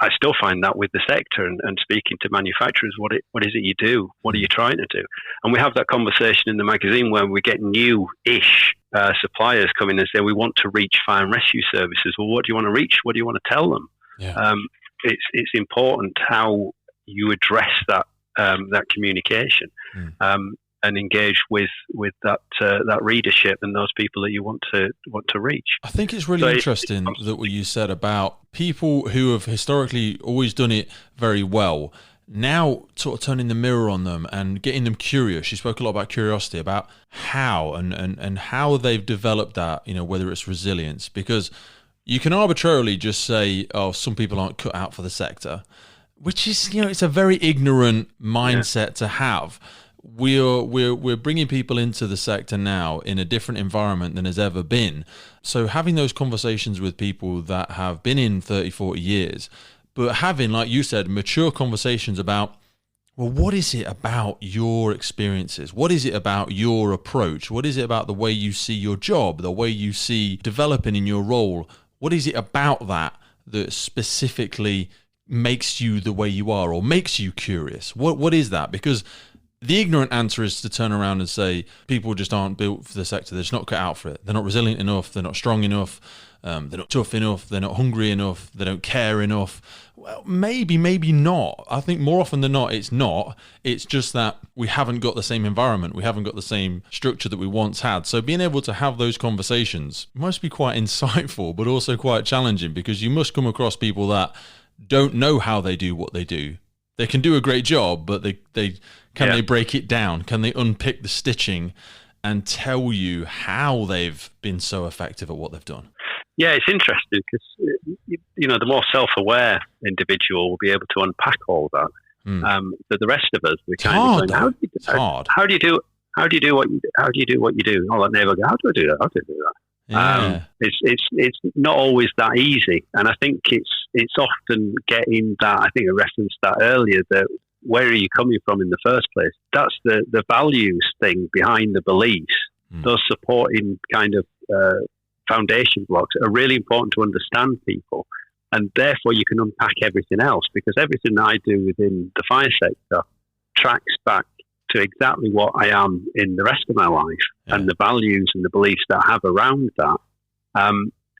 I still find that with the sector and speaking to manufacturers, what is it you do? What are you trying to do? And we have that conversation in the magazine where we get new-ish suppliers come in and say, we want to reach fire and rescue services. Well, what do you want to reach? What do you want to tell them? Yeah. It's important how you address that communication. And engage with that readership and those people that you want to reach. I think it's really interesting that what you said about people who have historically always done it very well, now sort of turning the mirror on them and getting them curious. You spoke a lot about curiosity, about how and how they've developed that, whether it's resilience, because you can arbitrarily just say, oh, some people aren't cut out for the sector, which is, it's a very ignorant mindset to have. We're bringing people into the sector now in a different environment than has ever been. So having those conversations with people that have been in 30, 40 years, but having, like you said, mature conversations about, well, what is it about your experiences? What is it about your approach? What is it about the way you see your job, the way you see developing in your role? What is it about that specifically makes you the way you are or makes you curious? What is that? Because the ignorant answer is to turn around and say people just aren't built for the sector. They're just not cut out for it. They're not resilient enough. They're not strong enough. They're not tough enough. They're not hungry enough. They don't care enough. Well, maybe not. I think more often than not, it's not. It's just that we haven't got the same environment. We haven't got the same structure that we once had. So being able to have those conversations must be quite insightful, but also quite challenging, because you must come across people that don't know how they do what they do. They can do a great job, but they break it down? Can they unpick the stitching and tell you how they've been so effective at what they've done? Yeah, it's interesting because, the more self-aware individual will be able to unpack all that. But the rest of us, we kind of going, how do you do what you do? Oh, that neighbor, how do I do that? How do I do that? Yeah. It's not always that easy, and I think it's often getting that. I think I referenced that earlier, that where are you coming from in the first place? That's the values thing behind the beliefs. Those supporting kind of foundation blocks are really important to understand people, and therefore you can unpack everything else, because everything that I do within the fire sector tracks back to exactly what I am in the rest of my life, and the values and the beliefs that I have around that.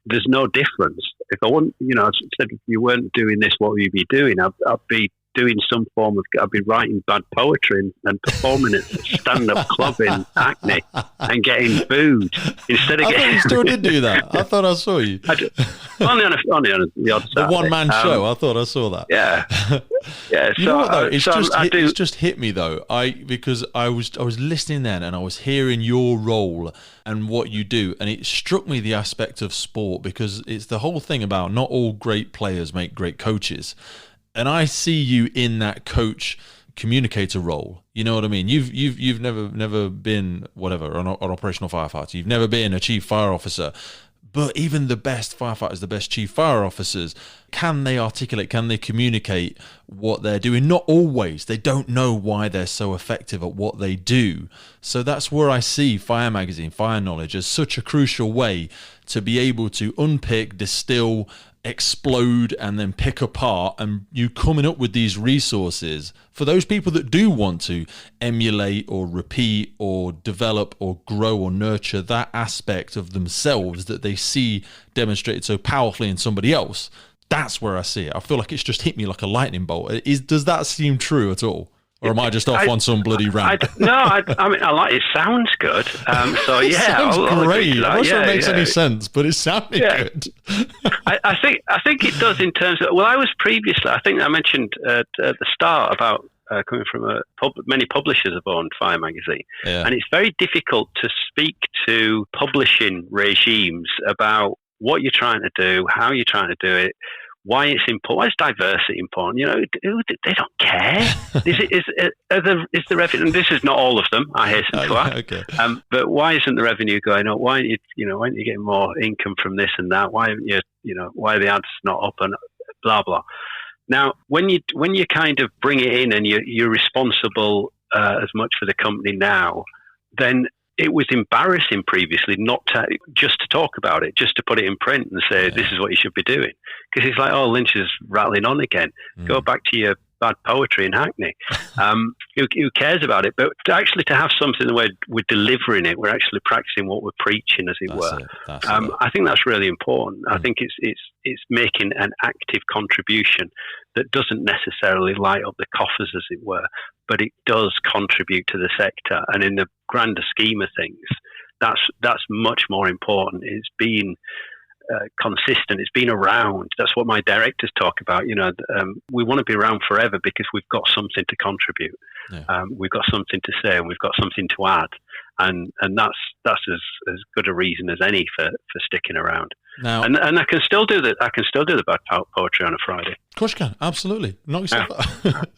There's no difference. If I want, I said, if you weren't doing this, what would you be doing? I'd be doing some form of, I'd be writing bad poetry and performing at a stand-up club in Hackney and getting booed instead of I thought you still did do that. I thought I saw you. Only on the odd Saturday. The one-man show. I thought I saw that. Yeah. Yeah. You know what, though? It's just hit me though. Because I was listening then, and I was hearing your role and what you do, and it struck me the aspect of sport, because it's the whole thing about not all great players make great coaches. And I see you in that coach communicator role. You know what I mean? You've never been whatever an operational firefighter. You've never been a chief fire officer. But even the best firefighters, the best chief fire officers, can they articulate, can they communicate what they're doing? Not always. They don't know why they're so effective at what they do. So that's where I see Fire Magazine, Fire Knowledge as such a crucial way to be able to unpick, distill, explode, and then pick apart, and you coming up with these resources for those people that do want to emulate or repeat or develop or grow or nurture that aspect of themselves that they see demonstrated so powerfully in somebody else. That's where I see it. I feel like it's just hit me like a lightning bolt. Does that seem true at all? Or am I just off on some bloody rant? I mean, I like it. Sounds good. So it sounds great. I'm not sure it makes any sense, but it sounded good. I think it does in terms of. Well, I was previously. I think I mentioned at the start about coming from many publishers have owned Fire Magazine, and it's very difficult to speak to publishing regimes about what you're trying to do, how you're trying to do it. Why it's important? Why is diversity important? They don't care. Is the revenue? And this is not all of them. I hasten to add. Okay. But why isn't the revenue going up? Why aren't you getting more income from this and that? Why aren't why are the ads not up and blah blah? Now, when you kind of bring it in and you're responsible as much for the company now, then it was embarrassing previously not to just to talk about it, just to put it in print and say this is what you should be doing, because it's like, oh, Lynch is rattling on again. Go back to your bad poetry in Hackney. Who cares about it? But actually to have something where we're delivering it, we're actually practicing what we're preaching, as it were. I think that's really important. I think it's making an active contribution that doesn't necessarily light up the coffers, as it were, but it does contribute to the sector. And in the grander scheme of things, that's much more important. It's been consistent. It's been around. That's what my directors talk about. We want to be around forever because we've got something to contribute. Yeah. We've got something to say, and we've got something to add, and that's as good a reason as any for sticking around. Now, and I can still do that. I can still do the bad poetry on a Friday. Of course, you can. Absolutely. Knock yourself out.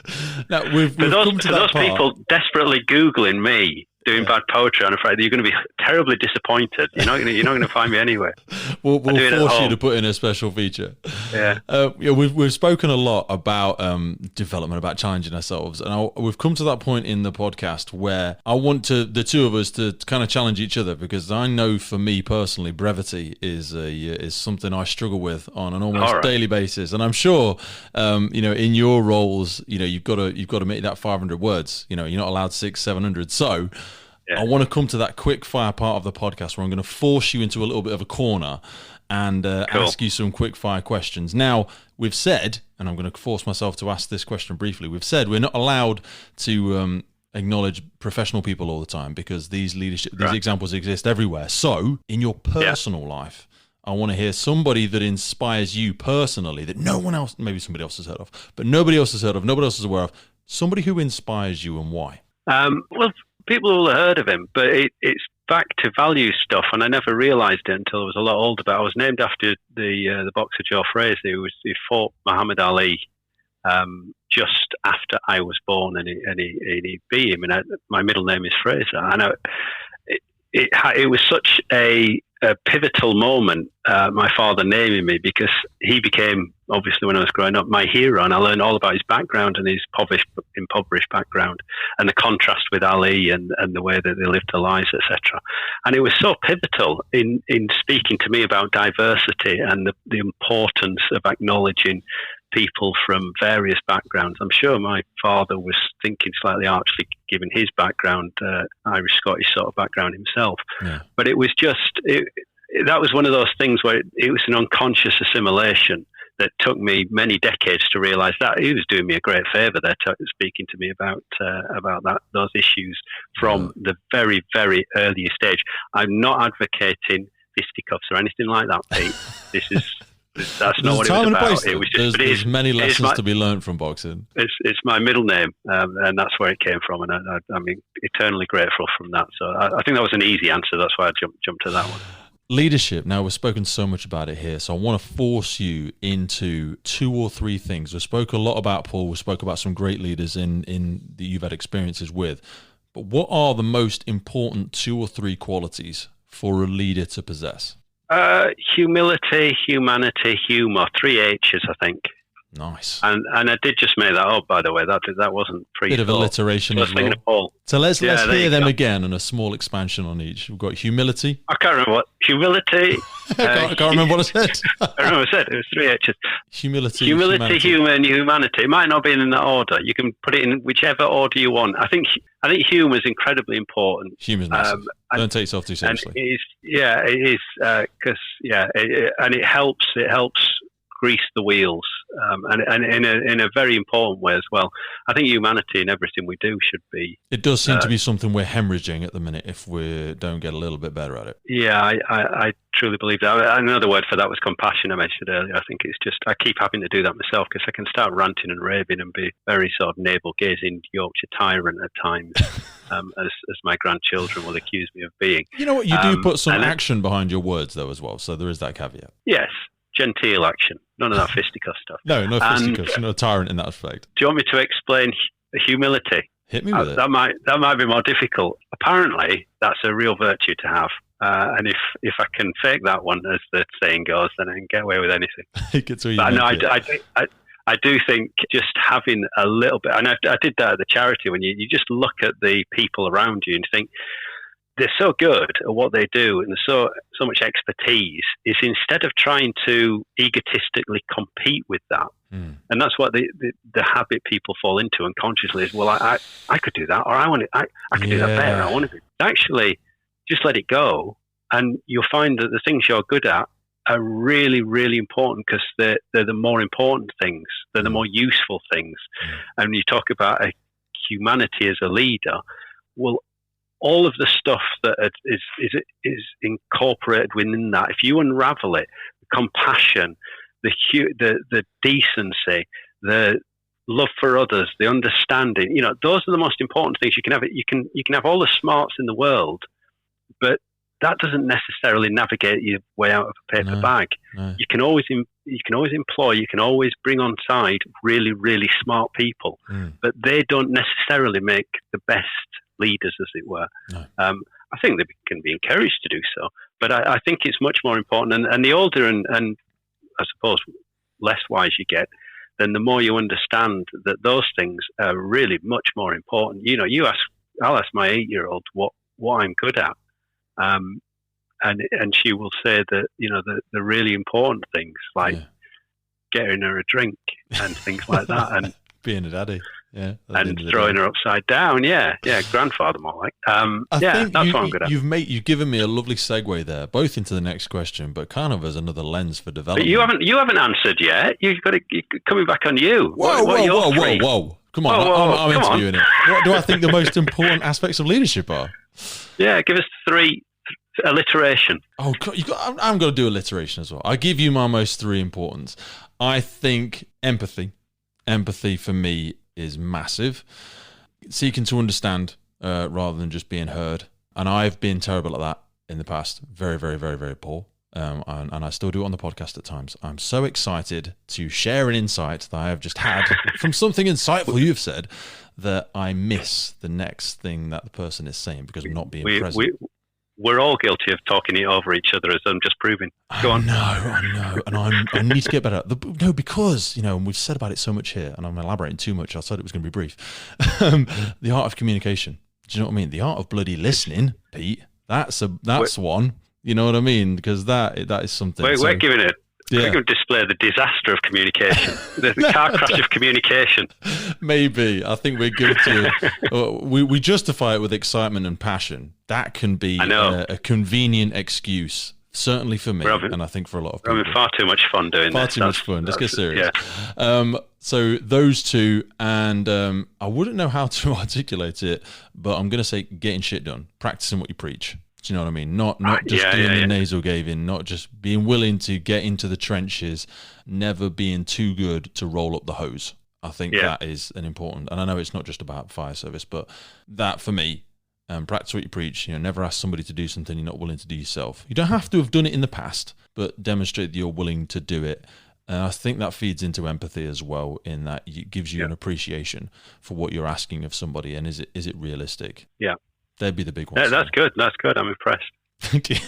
Now, we've for come to those that people desperately Googling me doing bad poetry on a Friday, you're going to be terribly disappointed. You're not going to find me anywhere. We'll force you to put in a special feature. Yeah. We've spoken a lot about development, about challenging ourselves, and we've come to that point in the podcast where I want the two of us to kind of challenge each other, because I know for me personally, brevity is something I struggle with on an almost daily basis, and I'm sure in your roles, you've got to make that 500 words. You're not allowed 600-700. So. Yeah. I want to come to that quick fire part of the podcast where I'm going to force you into a little bit of a corner and ask you some quick fire questions. Now, we've said, and I'm going to force myself to ask this question briefly, we've said we're not allowed to acknowledge professional people all the time because these examples exist everywhere. So, in your personal life, I want to hear somebody that inspires you personally that no one else, maybe somebody else has heard of, but nobody else has heard of, nobody else is aware of. Somebody who inspires you and why. Well, people will have heard of him, but it's back to value stuff, and I never realised it until I was a lot older. But I was named after the boxer Joe Frazier, who fought Muhammad Ali just after I was born, and he beat him. And my middle name is Fraser. And it was such a pivotal moment, my father naming me, because he became, obviously when I was growing up, my hero, and I learned all about his background and his impoverished background and the contrast with Ali and the way that they lived their lives, etc. And it was so pivotal in speaking to me about diversity and the importance of acknowledging people from various backgrounds. I'm sure my father was thinking slightly archly, given his background, Irish-Scottish sort of background himself. Yeah. But it was just, that was one of those things where it was an unconscious assimilation that took me many decades to realise that he was doing me a great favour there, speaking to me about those issues from the very, very earliest stage. I'm not advocating fisticuffs or anything like that, Pete. That's not what it was about. It was just, there's many lessons to be learned from boxing. It's my middle name, and that's where it came from, and I'm eternally grateful from that. So I think that was an easy answer. That's why I jumped to that one. Leadership. Now, we've spoken so much about it here, so I want to force you into 2 or 3 things. We spoke a lot about Paul. We spoke about some great leaders in that you've had experiences with. But what are the most important 2 or 3 qualities for a leader to possess? Humility, humanity, humour. 3 H's, I think. Nice. And I did just make that up, by the way. That wasn't pre. Bit of alliteration as well. So let's hear them again and a small expansion on each. We've got humility. I can't remember what humility. I can't remember what I said. I remember what I said. It was 3 H's. Humility, human, humanity. It might not be in that order. You can put it in whichever order you want. I think humour is incredibly important. Humour's massive. Don't take yourself too seriously. It is because and it helps grease the wheels, and in a very important way as well. I think humanity in everything we do should be. It does seem to be something we're hemorrhaging at the minute if we don't get a little bit better at it. Yeah, I truly believe that. Another word for that was compassion. I mentioned earlier. I think it's just I keep having to do that myself because I can start ranting and raving and be very sort of navel-gazing Yorkshire tyrant at times, as my grandchildren will accuse me of being. You know what? You do put some action behind your words though as well, so there is that caveat. Yes. Genteel action, none of that fisticuff stuff. No fisticuffs. You're not a tyrant in that respect. Do you want me to explain humility? Hit me with it. That might be more difficult. Apparently, that's a real virtue to have. And if I can fake that one, as the saying goes, then I can get away with anything. It gets where you I do think just having a little bit, and I did that at the charity, when you just look at the people around you and think, they're so good at what they do and there's so much expertise, is instead of trying to egotistically compete with that, And that's what the habit people fall into unconsciously is, well, I could do that, or I could do that better. I want to actually just let it go, and you'll find that the things you're good at are really, really important because they're the more important things. They're the more useful things. And when you talk about humanity as a leader, well, all of the stuff that is incorporated within that, if you unravel it, the compassion, the decency, the love for others, the understanding, those are the most important things you can have. You can have all the smarts in the world, but that doesn't necessarily navigate your way out of a paper bag. No. You can always employ, you can always bring on side really, really smart people, but they don't necessarily make the best leaders, as it were. No. I think they can be encouraged to do so, but I think it's much more important. And the older and I suppose less wise you get, then the more you understand that those things are really much more important. I'll ask my 8-year-old what I'm good at. And she will say that the really important things like getting her a drink and things like that, and being a daddy, and throwing her upside down, grandfather more like. That's what I'm good at. You've given me a lovely segue there, both into the next question, but kind of as another lens for development. But you haven't answered yet. You're coming back on you. Whoa! Come on, I'm interviewing it. What do I think the most important aspects of leadership are? Yeah, give us 3. Alliteration. Oh, I'm going to do alliteration as well. I give you my most 3 importance. I think empathy. Empathy for me is massive. Seeking to understand rather than just being heard. And I've been terrible at that in the past. Very, very, very, very poor. And I still do it on the podcast at times. I'm so excited to share an insight that I have just had from something insightful you've said that I miss the next thing that the person is saying because I'm not being present. We're all guilty of talking it over each other, as I'm just proving. Go on. I know. And I need to get better. Because, and we've said about it so much here, and I'm elaborating too much. I said it was going to be brief. The art of communication. Do you know what I mean? The art of bloody listening, Pete. That's one. You know what I mean? Because that is something. We're giving it. We're going to display the disaster of communication, the car crash of communication. Maybe. I think we're guilty. We justify it with excitement and passion. That can be a convenient excuse, certainly for me, and I think for a lot of people. We're having far too much fun doing Far too much fun. Let's get serious. Yeah. So those 2, and I wouldn't know how to articulate it, but I'm going to say getting shit done, practicing what you preach. Do you know what I mean? Not just doing the nasal gaving, not just being willing to get into the trenches, never being too good to roll up the hose. I think that is an important, and I know it's not just about fire service, but that for me, practice what you preach. Never ask somebody to do something you're not willing to do yourself. You don't have to have done it in the past, but demonstrate that you're willing to do it. And I think that feeds into empathy as well, in that it gives you an appreciation for what you're asking of somebody, and is it realistic? Yeah. They'd be the big ones. Yeah, that's good. I'm impressed. Thank you.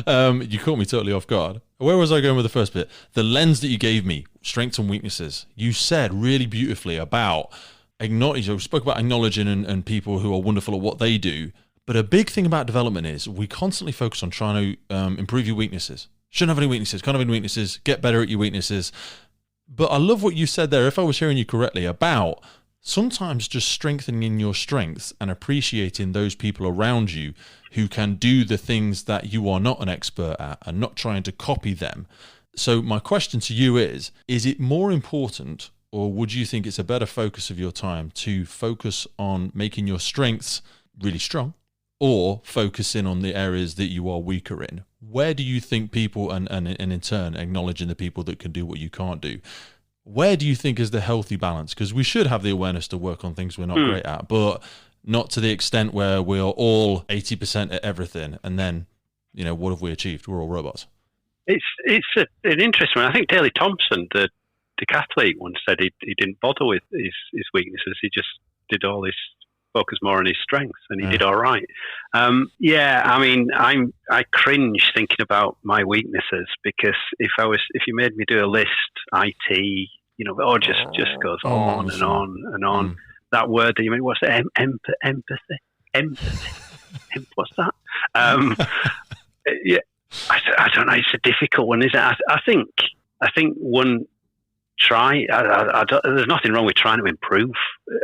You caught me totally off guard. Where was I going with the first bit? The lens that you gave me, strengths and weaknesses. You said really beautifully about you spoke about acknowledging and people who are wonderful at what they do. But a big thing about development is we constantly focus on trying to improve your weaknesses. Shouldn't have any weaknesses, can't have any weaknesses, get better at your weaknesses. But I love what you said there, if I was hearing you correctly, about sometimes just strengthening your strengths and appreciating those people around you who can do the things that you are not an expert at and not trying to copy them. So my question to you is it more important, or would you think it's a better focus of your time to focus on making your strengths really strong or focus in on the areas that you are weaker in? Where do you think people, and in turn acknowledging the people that can do what you can't do, where do you think is the healthy balance? Because we should have the awareness to work on things we're not great at, but not to the extent where we're all 80% at everything. And then, what have we achieved? We're all robots. It's an interesting one. I think Daley Thompson, the decathlete, once said he didn't bother with his weaknesses. He just did all his focus more on his strengths, and he did all right. I cringe thinking about my weaknesses, because if you made me do a list, IT, just goes on and on and on. That word that you mean, what's it? Empathy. What's that? I don't know. It's a difficult one, isn't it? I think one try. There's nothing wrong with trying to improve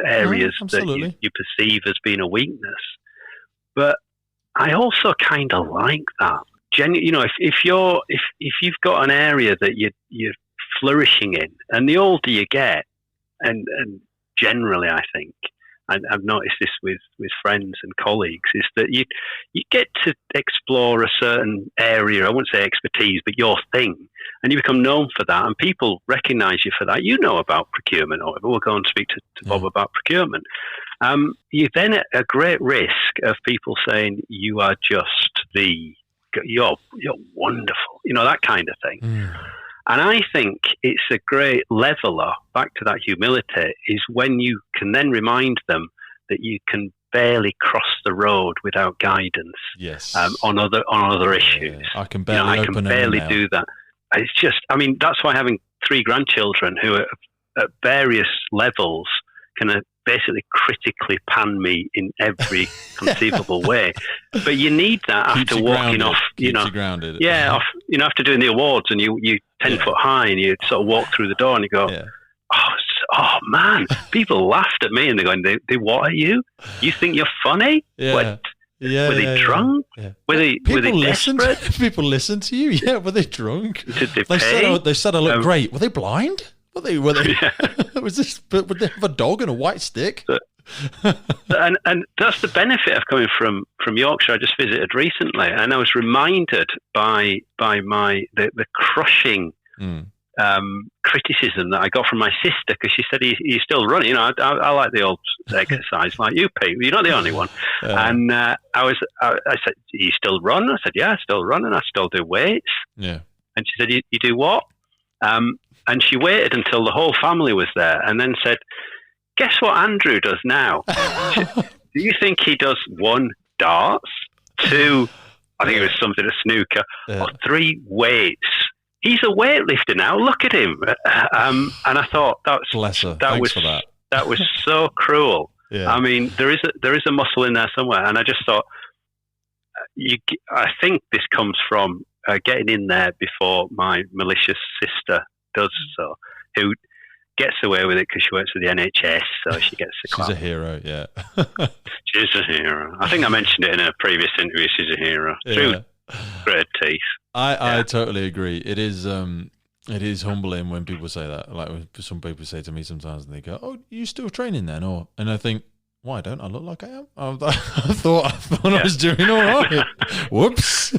areas that you perceive as being a weakness. But I also kind of like that. If you've got an area that you're flourishing in, and the older you get, and generally, I think, and I've noticed this with friends and colleagues, is that you get to explore a certain area. I wouldn't say expertise, but your thing, and you become known for that, and people recognise you for that. You know about procurement, or we'll go and speak to Bob about procurement. You're then at a great risk of people saying you are just you're wonderful, that kind of thing. And I think it's a great leveler, back to that humility, is when you can then remind them that you can barely cross the road without guidance. Yes. On other issues. I can barely do that. It's just, that's why having 3 grandchildren who are at various levels can basically critically pan me in every conceivable way. But you need that after walking off, you grounded. Yeah, after doing the awards, and you 10 foot high, and you sort of walk through the door and you go, oh man, people laughed at me and they're going, they what are you? You think you're funny? Yeah. What? Were they drunk? Yeah. Were they desperate? People listen to you. Yeah, were they drunk? Did they pay? They said I look great. Were they blind? Were they? Yeah. Would they have a dog and a white stick? And that's the benefit of coming from Yorkshire. I just visited recently, and I was reminded by the crushing criticism that I got from my sister, because she said he's still running. I like the old exercise, like you, Pete. You're not the only one. And I said, "You still run?" I said, "Yeah, I still run, and I still do weights." Yeah. And she said, "You do what?" And she waited until the whole family was there, and then said, "Guess what Andrew does now? Do you think he does 1, darts, 2, I think it was something, a snooker, or 3, weights? He's a weightlifter now. Look at him." And I thought that was so cruel. Yeah. There is a muscle in there somewhere, and I just thought, I think this comes from getting in there before my malicious sister does so, who gets away with it because she works for the NHS, so she gets the clap. She's a hero, yeah. She's a hero. I think I mentioned it in a previous interview. She's a hero. Through great teeth. I totally agree. It is humbling when people say that. Like when some people say to me sometimes, and they go, "Oh, you still training then?" And I think, why don't I look like I am? I thought I was doing all right. Whoops.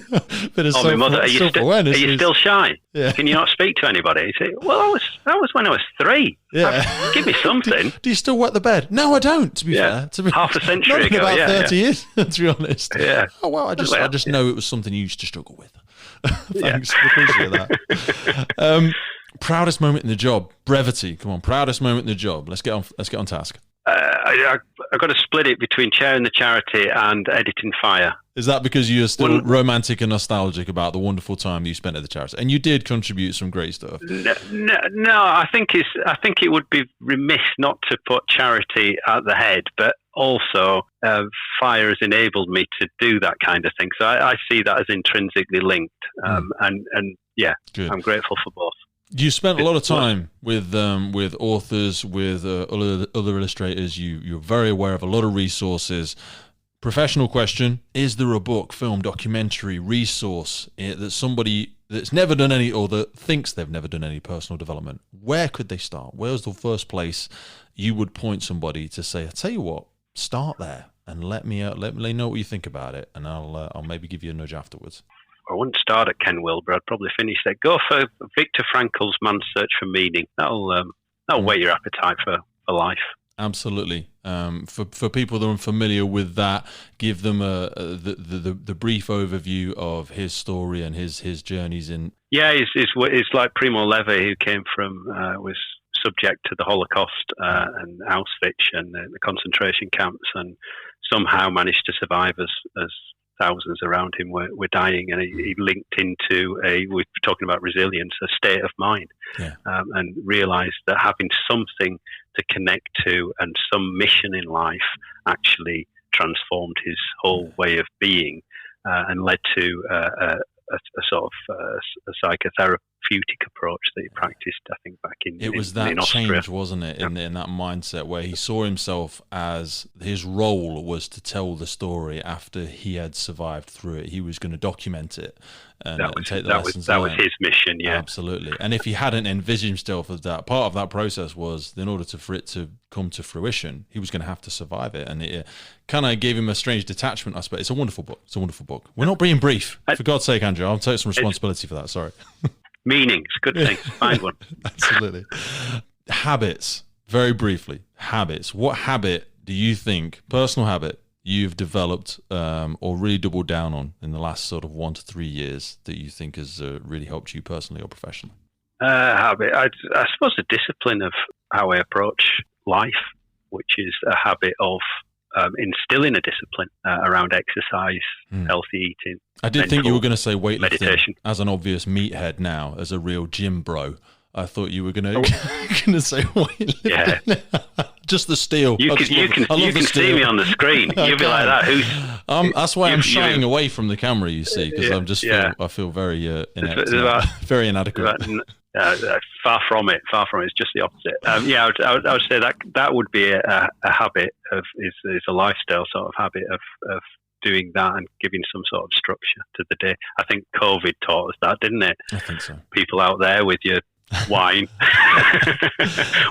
Bit of my mother, are you still shy? Yeah. Can you not speak to anybody? You say, well, that was when I was 3. Yeah. Give me something. Do you still wet the bed? No, I don't, to be fair. Half a century ago. About 30 years, to be honest. Yeah. Oh, well, I just know it was something you used to struggle with. Thanks. Appreciate that. Proudest moment in the job. Brevity. Come on. Proudest moment in the job. Let's get on task. I've got to split it between chairing the charity and editing Fire. Is that because you're still romantic and nostalgic about the wonderful time that you spent at the charity? And you did contribute some great stuff. No, I think it would be remiss not to put charity at the head, but also Fire has enabled me to do that kind of thing. So I see that as intrinsically linked. And good. I'm grateful for both. You spent a lot of time with authors, with other illustrators. You're very aware of a lot of resources. Professional question: is there a book, film, documentary, resource that somebody that's never done any, or that thinks they've never done any personal development? Where could they start? Where's the first place you would point somebody to say, "I tell you what, start there and let me know what you think about it, and I'll maybe give you a nudge afterwards"? I wouldn't start at Ken Wilber. I'd probably finish there. Go for Viktor Frankl's Man's Search for Meaning. That'll whet your appetite for life. Absolutely. For people that are unfamiliar with that, give them the brief overview of his story and his journeys in. Yeah, it's like Primo Levi, who came from was subject to the Holocaust and Auschwitz and the concentration camps, and somehow managed to survive as thousands around him were dying, and he linked into we're talking about resilience, a state of mind, and realised that having something to connect to and some mission in life actually transformed his whole way of being, and led to a sort of a therapeutic approach that he practiced, I think, back in It was that change, wasn't it, in that mindset where he saw himself as his role was to tell the story after he had survived through it. He was going to document it and take the lessons learned. That was his mission, yeah. Absolutely. And if he hadn't envisioned himself as that, part of that process was, in order for it to come to fruition, he was going to have to survive it. And it kind of gave him a strange detachment, I suppose. It's a wonderful book. It's a wonderful book. We're not being brief. For God's sake, Andrew, I'll take some responsibility for that. Sorry. Meaning. It's a good thing. Find one. Absolutely. Habits. Very briefly. Habits. What habit do you think, personal habit, you've developed or really doubled down on in the last sort of 1 to 3 years that you think has really helped you personally or professionally? Habit. I suppose the discipline of how I approach life, which is a habit of instilling a discipline around exercise, healthy eating. I did think you were going to say weightlifting meditation. As an obvious meathead now, as a real gym bro. I thought you were going to say weightlifting. Yeah. Just the steel. You can see me on the screen. You'll be like that. That's why I'm shying away from the camera, you see, because I feel very inept, very inadequate. Far from it. It's just the opposite. I would say that would be a habit is a lifestyle sort of habit of doing that and giving some sort of structure to the day. I think COVID taught us that, didn't it? I think so. People out there with your wine.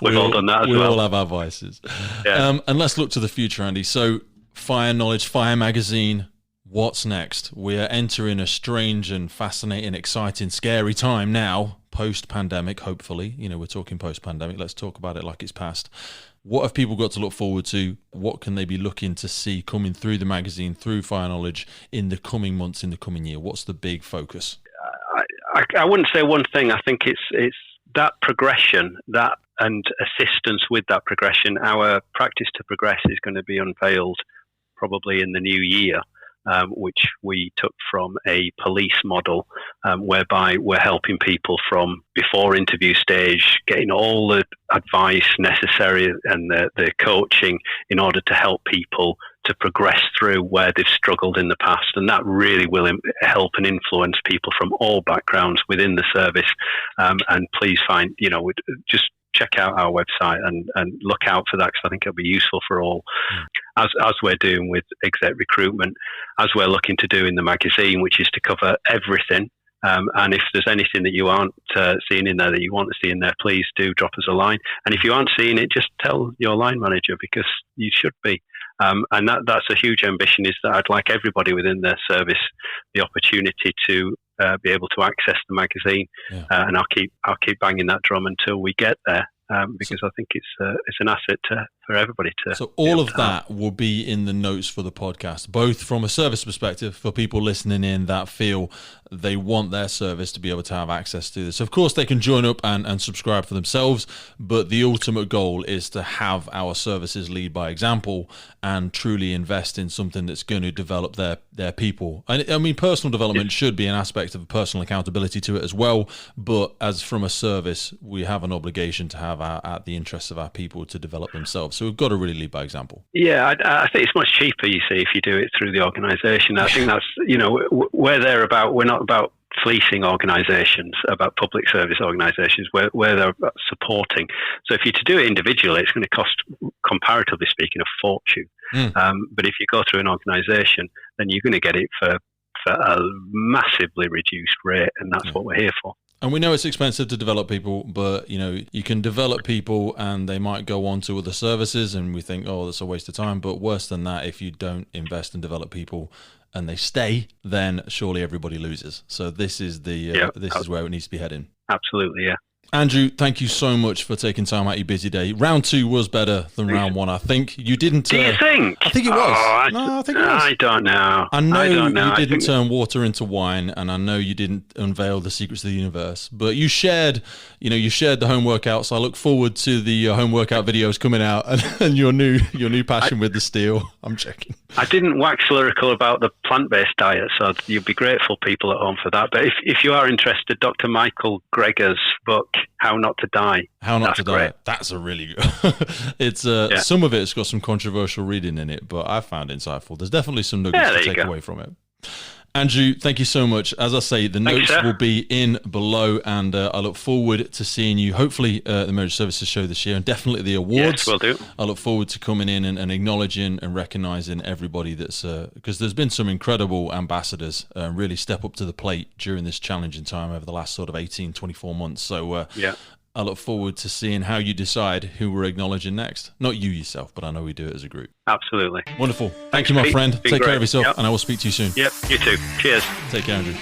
We've all done that as well. We all have our vices. Yeah. And let's look to the future, Andy. So Fire Knowledge, Fire Magazine, what's next? We are entering a strange and fascinating, exciting, scary time now, post-pandemic, hopefully. We're talking post-pandemic. Let's talk about it like it's past. What have people got to look forward to? What can they be looking to see coming through the magazine, through Fire Knowledge in the coming months, in the coming year? What's the big focus? I wouldn't say one thing. I think it's that progression, that and assistance with that progression. Our Practice to Progress is going to be unveiled probably in the new year, which we took from a police model, whereby we're helping people from before interview stage, getting all the advice necessary and the coaching in order to help people to progress through where they've struggled in the past. And that really will help and influence people from all backgrounds within the service. And please just check out our website and look out for that, because I think it'll be useful for all. As we're doing with exec recruitment, as we're looking to do in the magazine, which is to cover everything. And if there's anything that you aren't seeing in there that you want to see in there, please do drop us a line. And if you aren't seeing it, just tell your line manager, because you should be. And that's a huge ambition, is that I'd like everybody within their service the opportunity to be able to access the magazine. Yeah. And I'll keep banging that drum until we get there. Because I think it's an asset for everybody to. So all of that will be in the notes for the podcast, both from a service perspective for people listening in that feel they want their service to be able to have access to this. Of course, they can join up and subscribe for themselves, but the ultimate goal is to have our services lead by example and truly invest in something that's going to develop their people. And I mean, personal development should be an aspect of personal accountability to it as well, but as from a service, we have an obligation to have at the interests of our people to develop themselves. So we've got to really lead by example. Yeah, I think it's much cheaper, you see, if you do it through the organisation. I think that's, we're not about fleecing organisations, about public service organisations, where they're about supporting. So if you're to do it individually, it's going to cost, comparatively speaking, a fortune. But if you go through an organisation, then you're going to get it for a massively reduced rate, and that's what we're here for. And we know it's expensive to develop people, but you can develop people and they might go on to other services, and we think, oh, that's a waste of time. But worse than that, if you don't invest and develop people and they stay, then surely everybody loses. So this is is where it needs to be heading. Absolutely, yeah. Andrew, thank you so much for taking time out of your busy day. Round 2 was better than round 1, I think. You didn't... Do you think? I think it was. I think it was. I don't know. I know you didn't turn water into wine, and I know you didn't unveil the secrets of the universe, but you shared the home workouts. I look forward to the home workout videos coming out and your new passion with the steel. I'm checking. I didn't wax lyrical about the plant-based diet, so you'd be grateful, people at home, for that. But if you are interested, Dr. Michael Greger's book, How Not to Die. How Not to Die. Great. That's a really good. It's some of it's got some controversial reading in it, but I found it insightful. There's definitely some nuggets to take away from it. Andrew, thank you so much. As I say, the notes will be in below, and I look forward to seeing you, hopefully, the Emergency Services Show this year, and definitely the awards. Yes, will do. I look forward to coming in and acknowledging and recognising everybody that's, because there's been some incredible ambassadors really step up to the plate during this challenging time over the last sort of 18, 24 months. So I look forward to seeing how you decide who we're acknowledging next. Not you yourself, but I know we do it as a group. Absolutely. Wonderful. Thank you, my friend. Take care of yourself, and I will speak to you soon. Yep, you too. Cheers. Take care, Andrew.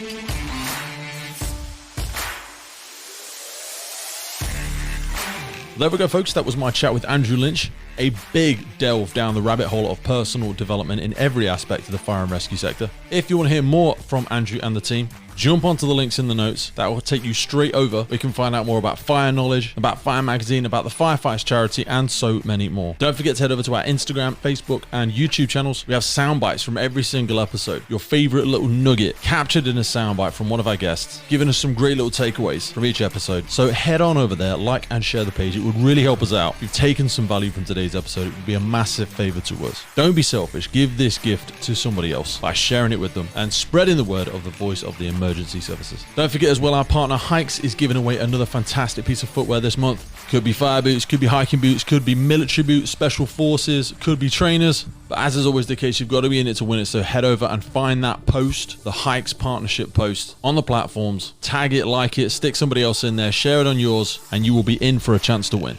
There we go, folks. That was my chat with Andrew Lynch. A big delve down the rabbit hole of personal development in every aspect of the fire and rescue sector. If you want to hear more from Andrew and the team, jump onto the links in the notes. That will take you straight over. We can find out more about Fire Knowledge, about Fire Magazine, about the Firefighters charity, and so many more. Don't forget to head over to our Instagram, Facebook, and YouTube channels. We have sound bites from every single episode. Your favorite little nugget captured in a soundbite from one of our guests, giving us some great little takeaways from each episode. So head on over there, like and share the page. It would really help us out. If you've taken some value from today's episode, it would be a massive favor to us. Don't be selfish. Give this gift to somebody else by sharing it with them and spreading the word of the voice of the emergency services. Don't forget as well, our partner Hikes is giving away another fantastic piece of footwear this month. Could be fire boots, could be hiking boots, could be military boots, special forces, could be trainers. But as is always the case, you've got to be in it to win it. So head over and find that post, the Hikes partnership post, on the platforms. Tag it, like it, stick somebody else in there, share it on yours, and you will be in for a chance to win.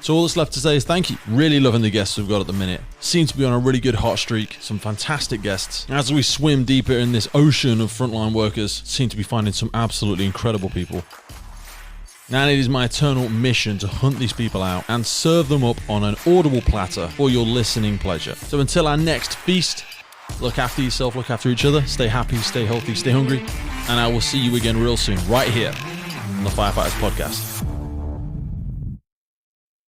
So all that's left to say is thank you. Really loving the guests we've got at the minute. Seem to be on a really good hot streak. Some fantastic guests. As we swim deeper in this ocean of frontline workers, seem to be finding some absolutely incredible people. Now it is my eternal mission to hunt these people out and serve them up on an audible platter for your listening pleasure. So until our next feast, look after yourself, look after each other, stay happy, stay healthy, stay hungry, and I will see you again real soon, right here on the Firefighters Podcast.